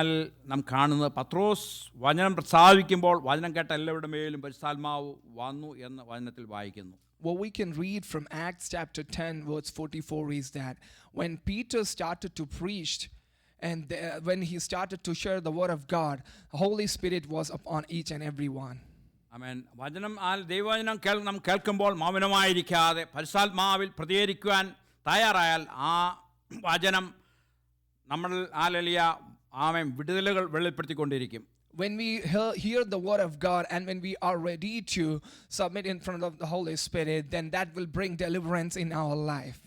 നാം കാണുന്നത് പത്രോസ് വചനം പ്രസ്താവിക്കുമ്പോൾ വചനം കേട്ട എല്ലാവരുടെ മേലും പരിശുദ്ധാത്മാവ് വന്നു എന്ന് വചനത്തിൽ വായിക്കുന്നു. What we can read from Acts chapter 10 verse 44 is that when Peter started to preach and when he started to share the word of God, the Holy Spirit was upon each and every one. ആമേൻ. വചനം ദൈവവചനം നാം കേൾക്കുമ്പോൾ മൗനമായിരിക്കാതെ പരിശുദ്ധാത്മാവിൽ പ്രതികരിക്കുവാൻ തയ്യാറായാൽ ആ വചനം നമ്മൾ ആമേൻ വിടുതലുകൾ വെളിപ്പെടുത്തിക്കൊണ്ടിരിക്കും. When we hear the word of God and when we are ready to submit in front of the Holy Spirit, then that will bring deliverance in our life.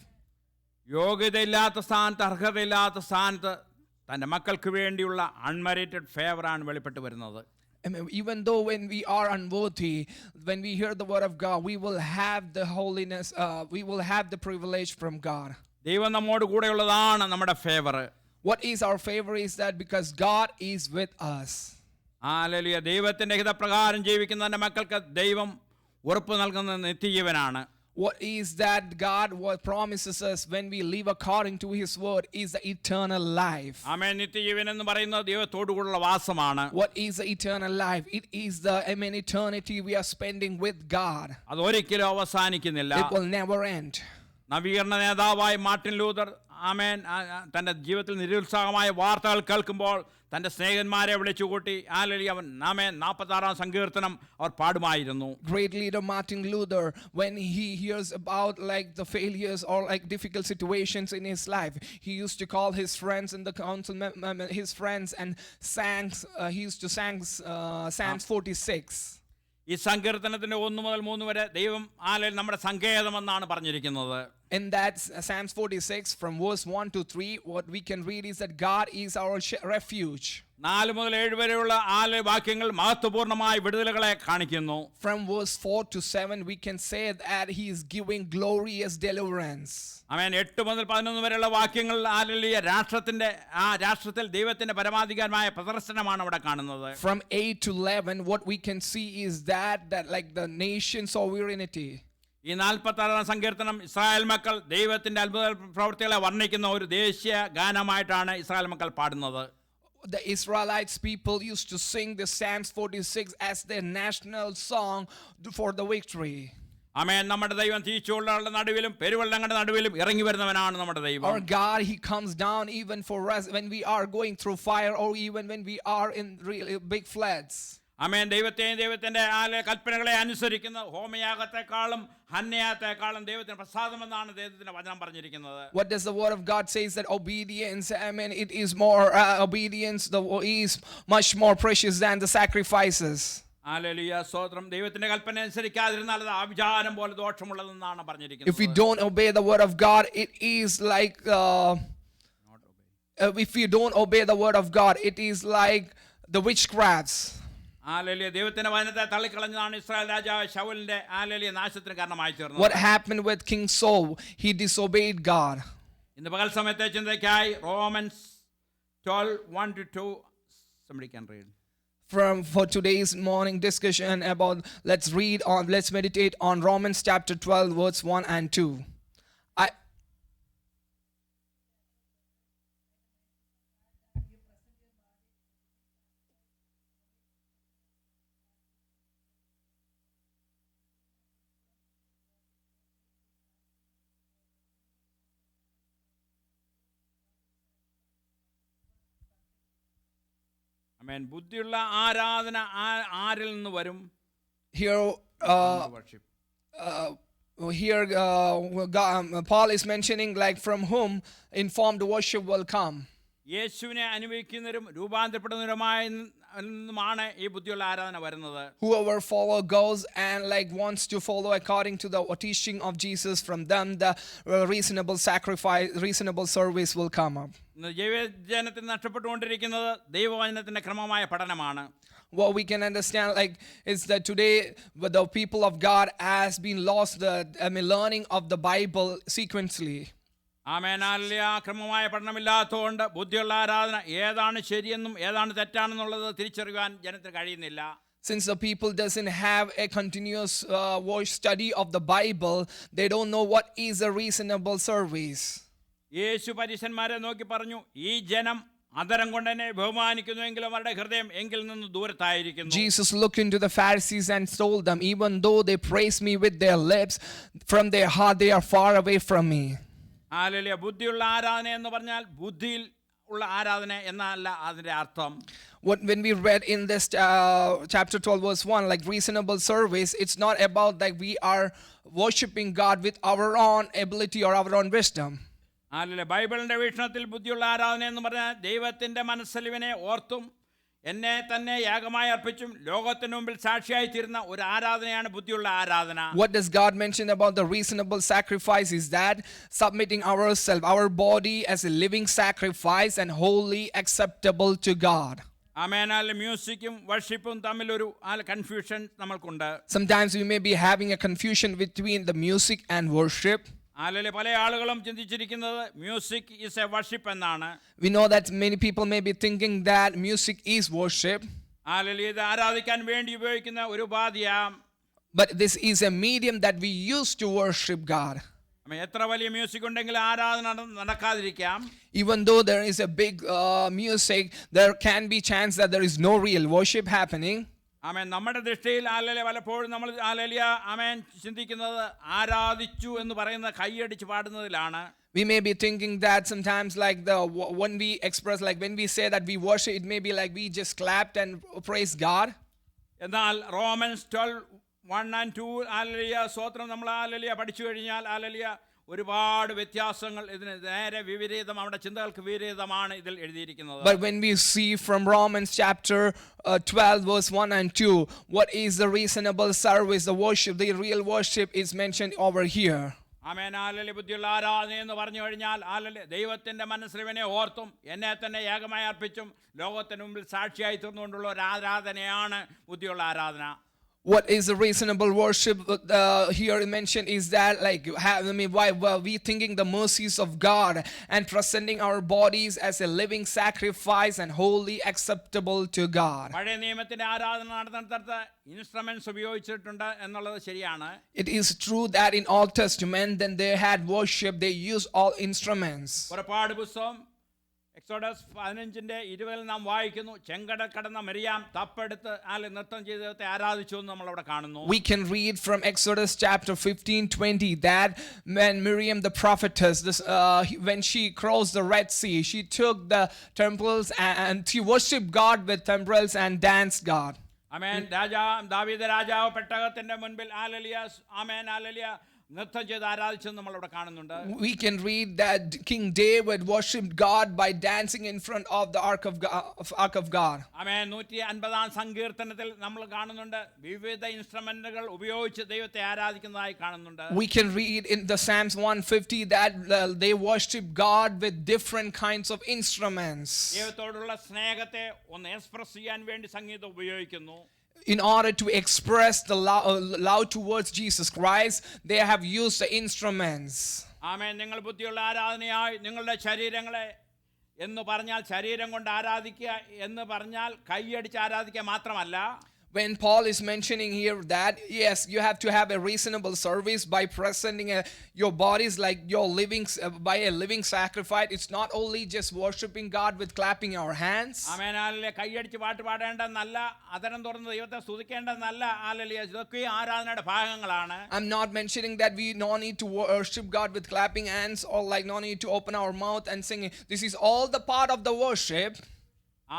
യോഗ്യതയില്ലാത്ത സ്ഥാനത്ത്, അർഹതയില്ലാത്ത സ്ഥാനത്ത് തൻ്റെ മക്കൾക്ക് വേണ്ടിയുള്ള അൺമെറിറ്റഡ് ഫേവറാണ് വെളിപ്പെട്ട് വരുന്നത്. Even though when we are unworthy, when we hear the word of God, we will have the holiness, we will have the privilege from God. ദൈവം നമ്മോട് കൂടെയുള്ളതാണ് നമ്മുടെ favour. What is our favor is that because God is with us. Hallelujah. ദൈവത്തിന്റെ ഹിതപ്രകാരം ജീവിക്കുന്ന മക്കൾക്ക് ദൈവം ഉറപ്പ് നൽകുന്ന നിത്യജീവനാണ്. What is that God what promises us when we live according to his word is the eternal life. ആമേൻ. നിത്യജീവൻ എന്ന് പറയുന്നത് ദൈവത്തോടുകൂടിയുള്ള വാസമാണ്. What is the eternal life? It is the eternity we are spending with God. അത് ഒരിക്കലും അവസാനിക്കുന്നില്ല. It will never end. നവീകരണ നേതാവായ Martin Luther ആമേൻ തൻ്റെ ജീവിതത്തിൽ നിരുത്സാഹമായ വാർത്തകൾ കേൾക്കുമ്പോൾ തൻ്റെ സ്നേഹിതന്മാരെ വിളിച്ചുകൂട്ടി അവൻ ആമേൻ 46-ാം സങ്കീർത്തനം അവർ പാടുമായിരുന്നു. Great leader Martin Luther, when he hears about like the failures or like difficult situations in his life, he used to call his friends in the council, his friends, and he used to sing Psalms 46. ഈ സങ്കീർത്തനത്തിന്റെ 1 മുതൽ 3 വരെ ദൈവം നമ്മുടെ സങ്കേതമെന്നാണ് പറഞ്ഞിരിക്കുന്നത്. In that Psalms 46 from verse 1 to 3, what we can read is that God is our refuge. 4 മുതൽ 7 വരെയുള്ള വാക്യങ്ങൾ മഹത്വപൂർണ്ണമായ വിടുതലുകളെ കാണിക്കുന്നു. From verse 4 to 7 we can say that he is giving glorious deliverance. ആമേൻ. 8 മുതൽ 11 വരെയുള്ള വാക്യങ്ങൾ രാഷ്ട്രത്തിൽ ദൈവത്തിന്റെ പരമാധികാരമായ പ്രദർശനമാണ് അവിടെ കാണുന്നത്. From 8 to 11 what we can see is that like the nation's sovereignty. ഈ 46-ാം സങ്കീർത്തനം ഇസ്രായേൽ മക്കൾ ദൈവത്തിന്റെ അത്ഭുത പ്രവൃത്തികളെ വർണ്ണിക്കുന്ന ഒരു ദേശീയ ഗാനമായിട്ടാണ് ഇസ്രായേൽ മക്കൾ പാടുന്നത്. The Israelites people used to sing the Psalms 46 as their national song for the victory. ആമേൻ. നമ്മുടെ ദൈവം തീച്ചൂളകളുടെ നടുവിലും പെരുവെള്ളങ്ങളുടെ നടുവിലും ഇറങ്ങി വരുന്നവനാണ് നമ്മുടെ ദൈവം. Our God, he comes down even for us when we are going through fire or even when we are in really big floods. ആമേൻ. ദൈവത്തിന്റെ കൽപ്പനകളെ അനുസരിക്കുന്ന ഹോമയാഗത്തെക്കാളും ഹന്യാഗത്തെക്കാളും ദൈവത്തിന് പ്രസാദമെന്നാണ് ദൈവത്തിന്റെ വചനം പറഞ്ഞിരിക്കുന്നത്. What does the word of God says that obedience, it is more obedience is much more precious than the sacrifices. Hallelujah. സ്തോത്രം. ദൈവത്തിന്റെ കൽപ്പന അനുസരിക്കാതിരുന്നാൽ അത് ആഭിചാരം പോലെ ദോഷമുള്ളതെന്നാണ് പറഞ്ഞിരിക്കുന്നത്. If we don't obey the word of God, it is like if we don't obey the word of God, it is like the witchcrafts. Hallelujah. ദൈവത്തിന്റെ വചനത്തെ തള്ളിക്കളഞ്ഞതാണ് Israel രാജാവ് ശൗലിന്റെ നാശത്തിന് കാരണമായി തീർന്നത്. What happened with King Saul? He disobeyed God. ഇന്ന് പകൽ സമയത്തെ ചിന്തയ്ക്കായി romance 12:1-2 somebody can read. For today's morning discussion about let's meditate on Romans chapter 12 verse 1 and 2. ആമേൻ. ബുദ്ധിയുള്ള ആരാധന ആരിൽ നിന്ന് വരും? Here Paul is mentioning like from whom informed worship will come. യേശുവിനെ അനുഭവിക്കുന്നവരും രൂപാന്തരപ്പെടുന്നവരുമാണ് ഈ ബുദ്ധിയുള്ള ആരാധന വരുന്നത്. Whoever goes and like wants to follow according to the teaching of Jesus, from them the reasonable service will come up. ദൈവജനത്തിന് നഷ്ടപ്പെട്ടുകൊണ്ടിരിക്കുന്നത് ദൈവവചനത്തിന്റെ ക്രമമായ പഠനമാണ്. What we can understand like is that today the people of God has been lost the learning of the Bible sequentially. ആമേൻ. ക്രമമായ പഠനമില്ലാത്തതുകൊണ്ട് ബുദ്ധിയുള്ള ആരാധന ഏതാണ് ശരിയെന്നും ഏതാണ് തെറ്റാണെന്നുള്ളത് തിരിച്ചറിയാൻ ജനത്തിന് കഴിയുന്നില്ല. Since the people doesn't have a continuous study of the Bible, they don't know what is a reasonable service. യേശു പരീശന്മാരെ നോക്കി പറഞ്ഞു, ഈ ജനം അതരം കൊണ്ട് എന്നെ ബഹുമാനിക്കുന്നുവെങ്കിലും അവരുടെ ഹൃദയം എങ്കിൽ നിന്ന് ദൂരത്തായിരിക്കുന്നു. Jesus looked into the Pharisees and told them, even though they praise me with their lips, from their heart they are far away from me. Hallelujah. ബുദ്ധിയുള്ള ആരാധന എന്ന് പറഞ്ഞാൽ ബുദ്ധിയിൽ ഉള്ള ആരാധന എന്നല്ല അതിന്റെ അർത്ഥം. When we read in this chapter 12 verse 1, like reasonable service, it's not about like we are worshiping God with our own ability or our own wisdom. Hallelujah. ബൈബിളിന്റെ വീക്ഷണത്തിൽ ബുദ്ധിയുള്ള ആരാധന എന്ന് പറഞ്ഞാൽ ദൈവത്തിന്റെ മനസ്സലിവിനെ ഓർത്തും എന്നെ തന്നെ യാഗമായി അർപ്പിച്ചും ലോകത്തിന് മുമ്പിൽ സാക്ഷിയായി തീരുന്ന ഒരു ആരാധനയാണ് ബുദ്ധിയുള്ള ആരാധന. What does God mention about the reasonable sacrifice is that submitting ourselves, our body as a living sacrifice and wholly acceptable to God. ആമേനാൽ മ്യൂസിക്കും വർഷിപ്പും തമ്മിലൊരു confusion നമ്മൾക്കുണ്ട്. Sometimes we may be having a confusion between the music and worship. അല്ലെങ്കിൽ പല ആളുകളും ചിന്തിച്ചിരിക്കുന്നത് music is A worship എന്നാണ്. We know that many people may be thinking that music is worship. അല്ലെങ്കിൽ ഇത് ആരാധിക്കാൻ വേണ്ടി ഉപയോഗിക്കുന്ന ഒരു ഉപാധിയാം. But this is a medium that we use to worship God. എത്ര വലിയ മ്യൂസിക് ഉണ്ടെങ്കിൽ ആരാധന നടക്കാതിരിക്കാം. Even though there is a big music, there can be chance that there is no real worship happening. ആമേൻ. നമ്മുടെ ദൃഷ്ടിയിൽ ഹല്ലേലൂയ പലപ്പോഴും നമ്മൾ hallelujah ആമേൻ ചിന്തിക്കുന്നത് ആരാധിച്ചു എന്ന് പറയുന്ന കൈയടിച്ച് പാടുന്നതിലാണ്. We may be thinking that sometimes like when we express, like when we say that we worship, it may be like we just clapped and praised God. എന്നാൽ റോമൻസ് 12:1 and 2 ഹല്ലേലൂയ സ്തോത്രം നമ്മൾ hallelujah പഠിച്ചു കഴിഞ്ഞാൽ hallelujah ഒരുപാട് വ്യത്യാസങ്ങൾ ഇതിന് നേരെ വിപരീതം, നമ്മുടെ ചിന്തകൾക്ക് വിപരീതമാണ് ഇതിൽ എഴുതിയിരിക്കുന്നത്. But when we see from Romans chapter 12 verse 1 and 2, what is the reasonable service, the worship, the real worship is mentioned over here. Amen. Hallelujah. ബുദ്ധിയുള്ള ആരാധന എന്ന് പറഞ്ഞു കഴിഞ്ഞാൽ ഹല്ലേലൂയ ദൈവത്തിന്റെ മനസ്സലിവിനെ ഓർത്തും എന്നെ തന്നെ യാഗമായി അർപ്പിച്ചും ലോകത്തിന് മുമ്പിൽ സാക്ഷിയായി തീർന്നുകൊണ്ടുള്ള ഒരു ആരാധനയാണ് ബുദ്ധിയുള്ള ആരാധന. What is a reasonable worship here mentioned is that like why were we thinking the mercies of God and presenting our bodies as a living sacrifice and wholly acceptable to God. പഴയ നിയമത്തിന്റെ ആരാധന നടത്തുന്നിടത്ത് instruments ഉപയോഗിച്ചിട്ടുണ്ട് എന്നുള്ളത് ശരിയാണ്. It is true that in Old Testament then they had worship, they used all instruments. പുറപ്പാട് പുസ്തകം exodus 15:20 നാം വായിക്കുന്നു, ചെങ്കടൽ കടന്ന മറിയാം തപ്പെടുത്ത് നൃത്തം ചെയ്ത് ദൈവത്തെ ആരാധിച്ചു എന്ന് നമ്മൾ അവിടെ കാണുന്നു. We can read from Exodus chapter 15:20 that when Miriam the prophetess, when she crossed the Red Sea, she took the temples and she worshipped God with timbrels and danced God. ആമേൻ. ദാവീദ് രാജാവ് പെട്ടകത്തിന്റെ മുൻപിൽ ഹല്ലേലൂയ ആമേൻ ഹല്ലേലൂയ നൃത്തം ചെയ്ത് ആരാധിച്ചെന്ന് നമ്മൾ അവിടെ കാണുന്നുണ്ട്. We can read that King David worshipped God by dancing in front of the ark of God. ആമേൻ. 150-ാം സങ്കീർത്തനത്തിൽ നമ്മൾ കാണുന്നുണ്ട് വിവിധ ഇൻസ്ട്രുമെന്റുകൾ ഉപയോഗിച്ച് ദൈവത്തെ ആരാധിക്കുന്നതായി കാണുന്നുണ്ട്. We can read in the Psalms 150 that they worship God with different kinds of instruments. ദൈവത്തോടുള്ള സ്നേഹത്തെ ഒന്ന് എക്സ്പ്രസ് ചെയ്യാൻ വേണ്ടി സംഗീതം ഉപയോഗിക്കുന്നു. In order to express the love towards Jesus Christ, they have used the instruments. ആമേൻ. നിങ്ങൾ ബുദ്ധിയുള്ള ആരാധനയായി നിങ്ങളുടെ ശരീരങ്ങളെ എന്ന് പറഞ്ഞാൽ ശരീരം കൊണ്ട് ആരാധിക്കുക എന്ന് പറഞ്ഞാൽ കൈയടിച്ച് ആരാധിക്കുക മാത്രമല്ല. When Paul is mentioning here that yes, you have to have a reasonable service by presenting your bodies like your living by a living sacrifice. It's not only just worshiping God with clapping our hands. Amen. Hallelujah. കൈയടിച്ച് പാട്ട് പാടേണ്ടതെന്നല്ല, അതരം തുറന്ന് ദൈവത്തെ സ്തുതിക്കേണ്ടതെന്നല്ല. Hallelujah. ഇതൊക്കെ ആരാധനയുടെ ഭാഗങ്ങളാണ്. I'm not mentioning that we no need to worship God with clapping hands or like no need to open our mouth and sing. This is all the part of the worship.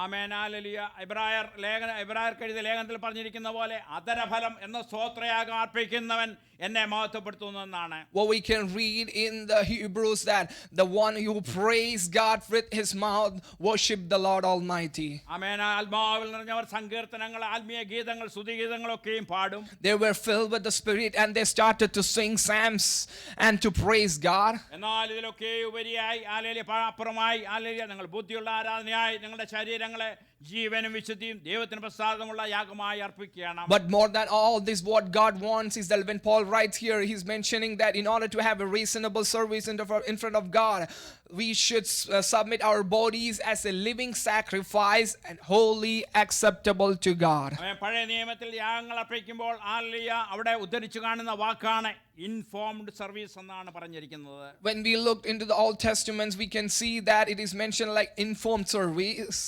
Amen. Hallelujah. എബ്രായർക്ക് എഴുതിയ ലേഖനത്തിൽ പറഞ്ഞിരിക്കുന്ന പോലെ അധരഫലം എന്ന സ്തോത്രയാഗം അർപ്പിക്കുന്നവൻ എന്നെ മഹത്വപ്പെടുത്തുന്നു എന്നാണ്. What we can read in the Hebrews that the one who praise God with his mouth worship the Lord Almighty. ആമേൻ. ആത്മാവിൽ നിറഞ്ഞവർ സങ്കീർത്തനങ്ങൾ, ആത്മീയ ഗീതങ്ങൾ, സ്തുതിഗീതങ്ങളൊക്കെയും പാടും. They were filled with the Spirit and they started to sing psalms and to praise God. എന്നാൽ ഇതിലൊക്കെ ഉപരിയായി hallelujah അപ്പുറമായി hallelujah നിങ്ങൾ ബുദ്ധിയുള്ള ആരാധനയായി നിങ്ങളുടെ ശരീരങ്ങളെ ജീവനും വിശുദ്ധിയും ദൈവത്തിന് പ്രസാദമുള്ള യാഗമായി അർപ്പിക്കുകയാണ്. But more than all this, what God wants is that when Paul writes here, he's mentioning that in order to have a reasonable service in front of God, we should submit our bodies as a living sacrifice and wholly acceptable to God. പഴയ നിയമത്തിൽ യാഗങ്ങൾ അർപ്പിക്കുമ്പോൾ hallelujah അവിടെ ഉദ്ധരിച്ചു കാണുന്ന വാക്കാണ് informed service എന്നാണ് പറഞ്ഞിരിക്കുന്നത്. When we look into the Old Testaments, we can see that it is mentioned like informed service.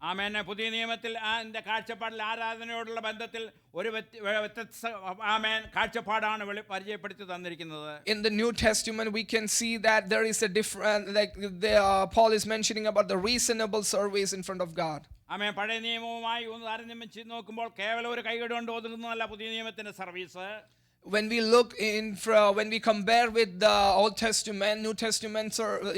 ആമേൻ. പുതിയ നിയമത്തിൽ എൻ്റെ കാഴ്ചപ്പാടിൽ ആരാധനയോടുള്ള ബന്ധത്തിൽ ഒരു വ്യത്യസ്ത ആമേൻ കാഴ്ചപ്പാടാണ് പരിചയപ്പെടുത്തി തന്നിരിക്കുന്നത്. In the New Testament, we can see that there is a different, like Paul is mentioning about the reasonable service in front of God. ആമേൻ. പഴയ നിയമവുമായി ഒന്ന് താരതമ്യം ചെയ്ത് നോക്കുമ്പോൾ കേവലം ഒരു കൈകടി കൊണ്ട് ഒതുങ്ങുന്നതല്ല പുതിയ നിയമത്തിന്റെ service. When we look when we compare with the Old Testament,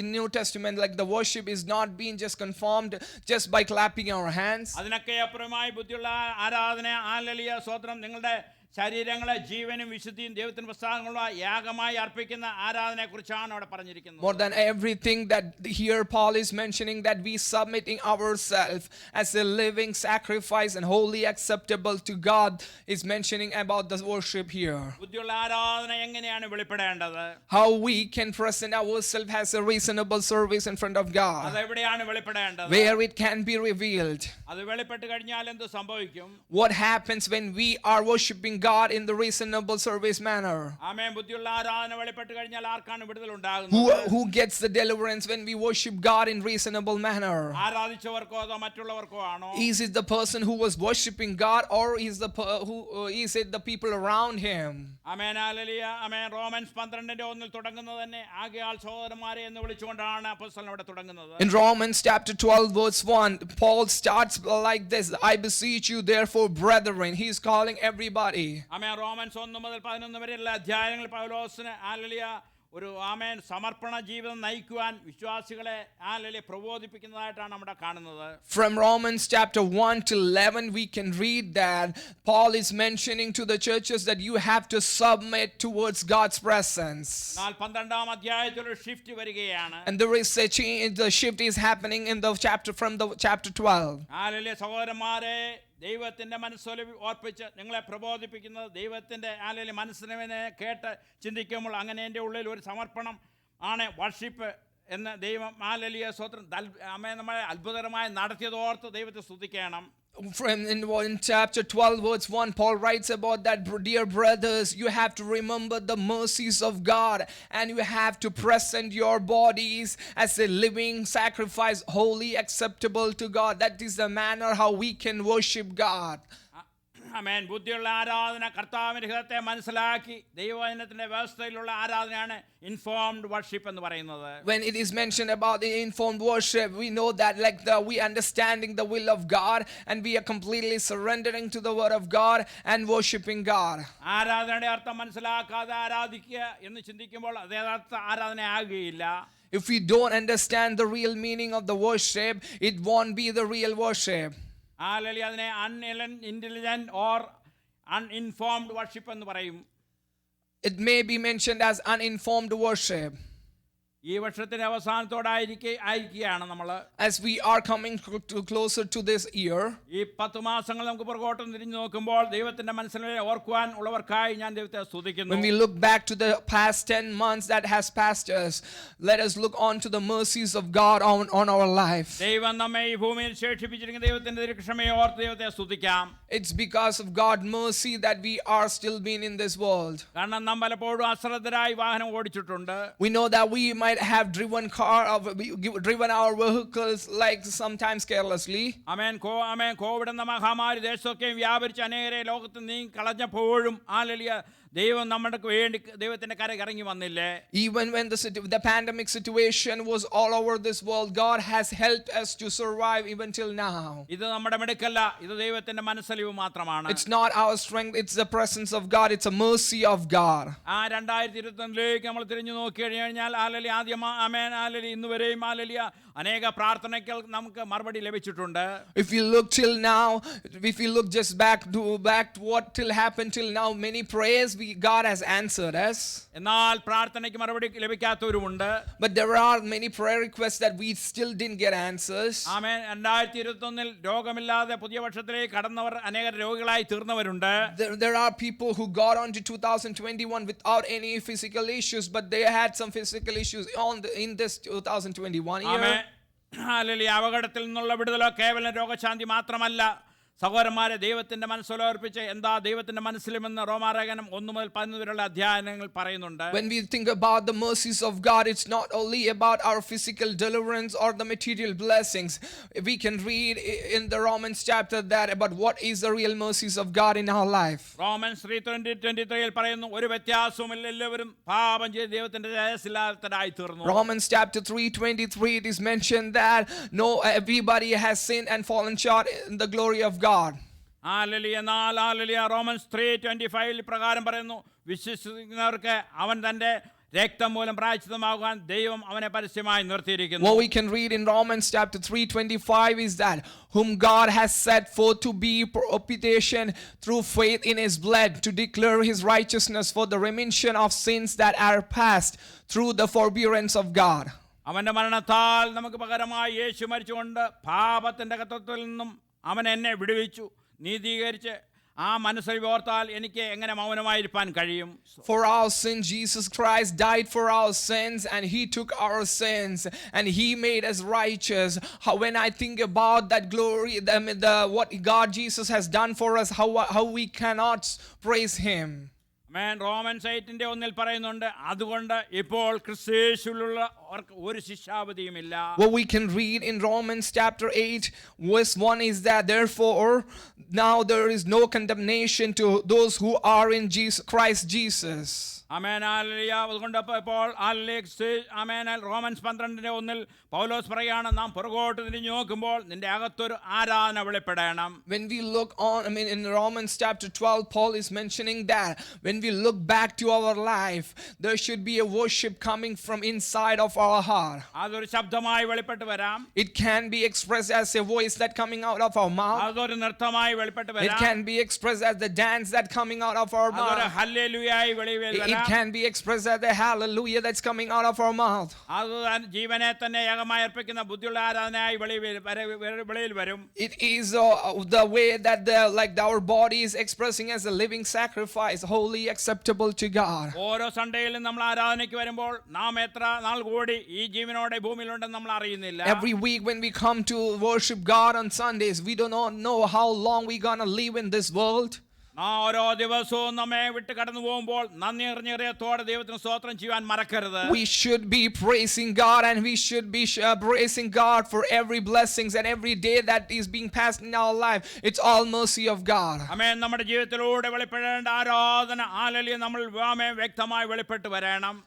in New Testament, like the worship is not being just conformed just by clapping our hands. അതിനൊക്കെ അപ്പുറമായി ബുദ്ധിയുള്ള ആരാധന, ഹല്ലേലൂയ, സ്തോത്രം, നിങ്ങളുടെ ശരീരങ്ങളെ ജീവനും വിശുദ്ധിയും ദൈവത്തിന് പ്രസാദമുള്ള യാഗമായി അർപ്പിക്കുന്ന ആരാധനയെക്കുറിച്ചാണ് അവിടെ പറഞ്ഞിരിക്കുന്നത്. More than everything that here Paul is mentioning, that we submitting ourselves as a living sacrifice and wholly acceptable to God, is mentioning about the worship here. ബുദ്ധിയുള്ള ആരാധന എങ്ങനെയാണ് വെളിപ്പെടേണ്ടത്? How we can present ourselves as a reasonable service in front of God. അതെവിടെയാണ് വെളിപ്പെടേണ്ടത്? Where it can be revealed. അത് വെളിപ്പെട്ട് കഴിഞ്ഞാൽ എന്ത് സംഭവിക്കും? What happens when we are worshiping God in the reasonable service manner? ആമേൻ. ബുദ്ധിയുള്ള ആരാധന വെളിപ്പെട്ട് കഴിഞ്ഞാൽ ആർക്കാണ് വിടുതൽ ഉണ്ടാകുന്നത്? Who gets the deliverance when we worship God in reasonable manner? ആരാധിച്ചവർക്കോ അതോ മറ്റുള്ളവർക്കോ ആണോ? Is it the person who was worshiping God, or is is it the people around him? ആമേൻ. ഹല്ലേലൂയ. ആമേൻ. റോമൻസ് 12:1 തുടങ്ങുന്നത് തന്നെ ആകയാൽ സഹോദരന്മാരെ എന്ന് വിളിച്ചുകൊണ്ടാണ് അപ്പോസ്തലൻ അവിടെ തുടങ്ങുന്നത്. In Romans chapter 12 verse 1, Paul starts like this: I beseech you therefore, brethren. He is calling everybody. ആമേൻ. റോമൻസ് 1 മുതൽ 11 വരെയുള്ള അധ്യായങ്ങൾ പൗലോസിന് ഹല്ലേലൂയ ഒരു ആമേൻ സമർപ്പണ ജീവിതം നയിക്കുവാൻ വിശ്വാസികളെ ഹല്ലേലൂയ പ്രബോധിപ്പിക്കുന്നതായിട്ടാണ് നമ്മുടെ കാണുന്നത്. From Romans chapter 1 to 11, we can read that Paul is mentioning to the churches that you have to submit towards God's presence. എന്നാൽ 12-ാം അധ്യായത്തിൽ ഒരു ഷിഫ്റ്റ് വരികയാണ്. And there is a change, the shift is happening in the chapter from the chapter 12. Hallelujah. സഹോദരന്മാരെ, ദൈവത്തിന്റെ മനസ്സൊലിവ് ഓർപ്പിച്ച് നിങ്ങളെ പ്രബോധിപ്പിക്കുന്നത് ദൈവത്തിന്റെ hallelujah മനസ്സിനെ കേട്ട് ചിന്തിക്കുമ്പോൾ അങ്ങനെ എൻ്റെ ഉള്ളിൽ ഒരു സമർപ്പണം ആണ് വർഷിപ്പ് എന്ന് ദൈവം ഹല്ലേലൂയ സ്തോത്രം നമ്മളെ അത്ഭുതകരമായി നടത്തിയതോർത്ത് ദൈവത്തെ സ്തുതിക്കണം. In chapter 12 verse 1, Paul writes about that, dear brothers, you have to remember the mercies of God, and you have to present your bodies as a living sacrifice, wholly acceptable to God. That is the manner how we can worship God. ആമേൻ. ബുദ്ധിയുള്ള ആരാധന കർത്താവിന്റെ ഹൃദയത്തെ മനസ്സിലാക്കി ദൈവവചനത്തിന്റെ വ്യവസ്ഥയിലുള്ള ആരാധനയാണ് informed worship എന്ന് പറയുന്നത്. When it is mentioned about the informed worship, we know that like we understanding the will of God, and we are completely surrendering to the word of God and worshiping God. ആരാധനയുടെ അർത്ഥം മനസ്സിലാക്കാതെ ആരാധിക്കുക എന്ന് ചിന്തിക്കുമ്പോൾ അത് യഥാർത്ഥ ആരാധന ആകുകയില്ല. If we don't understand the real meaning of the worship, it won't be the real worship. Hallelujah. അതിനെ അൺഇന്റലിജന്റ് ഓർ അൺഇൻഫോംഡ് വർഷിപ്പ് എന്ന് പറയും. It may be mentioned as uninformed worship. ഈ വർഷത്തിന്റെ അവസാനത്തോടായിരിക്കുകയാണ് നമ്മൾ. As we are coming closer to this year, ഈ 10 മാസങ്ങൾ നമുക്ക് പുറകോട്ട് തിരിഞ്ഞു നോക്കുമ്പോൾ ദൈവത്തിന്റെ മനസ്സിനെ ഓർക്കുവാൻ ഉള്ളവർക്കായി ഞാൻ ദൈവത്തെ സ്തുതിക്കുന്നു. when we look back to the past 10 months that has passed us, let us look on to the mercies of God on our life. ദൈവം നമ്മെ ഈ ഭൂമിയിൽ ശേഷിപ്പിച്ചിരിക്കുന്ന ദൈവത്തിന്റെ ദീർഘക്ഷമയെ ഓർത്ത് ദൈവത്തെ സ്തുതിക്കാം. It's because of God's mercy that we are still being in this world. കാരണം നാം പലപ്പോഴും അശ്രദ്ധരായി വാഹനം ഓടിച്ചിട്ടുണ്ട്. We know that we might have driven our vehicles like sometimes carelessly. Amen. Covid എന്ന മഹാമാരി ദേശത്തൊക്കെ വ്യാപരിച്ച് അനേകരെ ലോകത്ത് നീങ്ങി കളഞ്ഞപ്പോഴും ഹല്ലേലൂയ ദൈവം നമ്മുടെ വേണ്ടി ദൈവത്തിന്റെ കരയ്ക്ക് ഇറങ്ങി വന്നില്ലേ? Even when the pandemic situation was all over this world, God has helped us to survive even till now. ഇത് നമ്മുടെ മിടുക്കല്ല, ഇത് ദൈവത്തിന്റെ മനസ്സലിവ് മാത്രമാണ്. It's not our strength, it's the presence of God, it's a mercy of God. 2021 നമ്മൾ തിരിഞ്ഞു നോക്കി കഴിഞ്ഞാൽ hallelujah ആദ്യം ആമേൻ ഹല്ലേലൂയ ഇന്ന് വരെയും ഹല്ലേലൂയ അനേക പ്രാർത്ഥനകൾ നമുക്ക് മറുപടി ലഭിച്ചിട്ടുണ്ട്. If you look till now, if you look just back to what till happened till now, many prayers God has answered us. എന്നാൽ പ്രാർത്ഥനയ്ക്ക് മറുപടി ലഭിക്കാത്തവരുമുണ്ട്. But there are many prayer requests that we still didn't get answers. ആമേൻ. 2021 രോഗമില്ലാതെ പുതിയ വർഷത്തിലേക്ക് കടന്നവർ അനേക രോഗികളായി തീർന്നവരുണ്ട്. There are people who got on to 2021 without any physical issues, but they had some physical issues in this 2021 year. Hallelujah. അപകടത്തിൽ നിന്നുള്ള വിടുതലോ കേവലം രോഗശാന്തി മാത്രമല്ല, സഹോദരന്മാരെ, ദൈവത്തിന്റെ മനസ്സുലോർപ്പിച്ച് എന്താ ദൈവത്തിന്റെ മനസ്സിലുമെന്ന് റോമാലേഖനം 1 മുതൽ 11 വരെയുള്ള അധ്യായങ്ങൾ പറയുന്നുണ്ട്. When we think about the mercies of God, it's not only about our physical deliverance or the material blessings. We can read in the Romans chapter that about what is the real mercies of God in our life. Romans 3:23 പറയുന്നു, ഒരു വ്യത്യാസവുമില്ല, എല്ലാവരും പാപം ചെയ്ത് ദൈവത്തിന്റെ തേജസ്സില്ലാത്തവരായി തീർന്നു. Romans chapter 3:23, it is mentioned that everybody has sinned and fallen short in the glory of God. Romans 3:25 പ്രകാരം പറയുന്നു, വിശ്വസിക്കുന്നവർക്ക് അവൻ തന്റെ രക്തം മൂലം പ്രായശ്ചിത്തമാകാൻ ദൈവം അവനെ പരസ്യമായി നിർത്തിയിരിക്കുന്നു. What we can read in Romans chapter 3:25 is that whom God has set forth to be propitiation through faith in his blood, to declare his righteousness for the remission of sins that are past through the forbearance of God. അവന്റെ മരണത്താൽ നമുക്ക് പകരമായി യേശു മരിച്ചുകൊണ്ട് പാപത്തിന്റെ കത്തത്തിൽ നിന്നും അവൻ എന്നെ വിടുവിച്ചു, നീതീകരിച്ച് ആ മനസ്സിൽ ഓർത്താൽ എനിക്ക് എങ്ങനെ മൗനമായിരിക്കാൻ കഴിയും? For our sin Jesus Christ died for our sins, and he took our sins and he made us righteous. When I think about that glory, what God Jesus has done for us, how we cannot praise him. Romans 8:1 പറയുന്നുണ്ട്, അതുകൊണ്ട് ഇപ്പോൾ ക്രിസ്തുയേശുവിലുള്ള ഒരു ശിക്ഷാവിധിയുമില്ല. What we can read in Romans chapter 8 verse 1 is that therefore now there is no condemnation to those who are in Christ Jesus. Amen, hallelujah. അതുകൊണ്ട് ഇപ്പോൾ romance 12:1 പൗലോസ് പറയാണ്, നാം പുറകോട്ട് തിരിഞ്ഞു നോക്കുമ്പോൾ നിന്റെ അകത്തൊരു ആരാധന വെളിപ്പെടണം. When we look on, in Romans chapter 12, Paul is mentioning that when we look back to our life, there should be a worship coming from inside of our heart. അതൊരു ശബ്ദമായി വെളിപ്പെട്ട് വരാം. It can be expressed as a voice that coming out of our mouth. അതൊരു നൃത്തമായി വെളിപ്പെട്ട് It വരാം. can be expressed as the dance that coming out of our mouth. അതൊരു ഹല്ലേലൂയായി വെളിയിൽ വരാം. It can be expressed as the hallelujah that's coming out of our mouth. അത് ജീവനെ തന്നെ യാഗമായി അർപ്പിക്കുന്ന ബുദ്ധിയുള്ള ആരാധനയായി വെളിയിൽ വരും. It is the way that our body is expressing as a living sacrifice, holy, acceptable to God. ഓരോ സൺഡേയിലും നമ്മൾ ആരാധനയ്ക്ക് വരുമ്പോൾ നാം എത്ര നാൾ കൂടി ഈ ജീവനോടെ ഭൂമിയിലുണ്ടെന്ന് നമ്മൾ അറിയുന്നില്ല. Every week when we come to worship God on Sundays, we do not know how long we're gonna live in this world. ഓരോ ദിവസവും നമ്മെ വിട്ട് കടന്നു പോകുമ്പോൾ നന്ദി നിറഞ്ഞ ദൈവത്തിന് സ്തോത്രം ചെയ്യാൻ മറക്കരുത്. We should be praising God, and we should be praising God for every blessings and every day that is being passed in our life. It's all mercy of God. ആമേൻ. നമ്മുടെ ജീവിതത്തിലൂടെ വെളിപ്പെടേണ്ട ആരാധന ഹല്ലേലൂയ നമ്മൾ വ്യക്തമായി വെളിപ്പെട്ട് വരണം.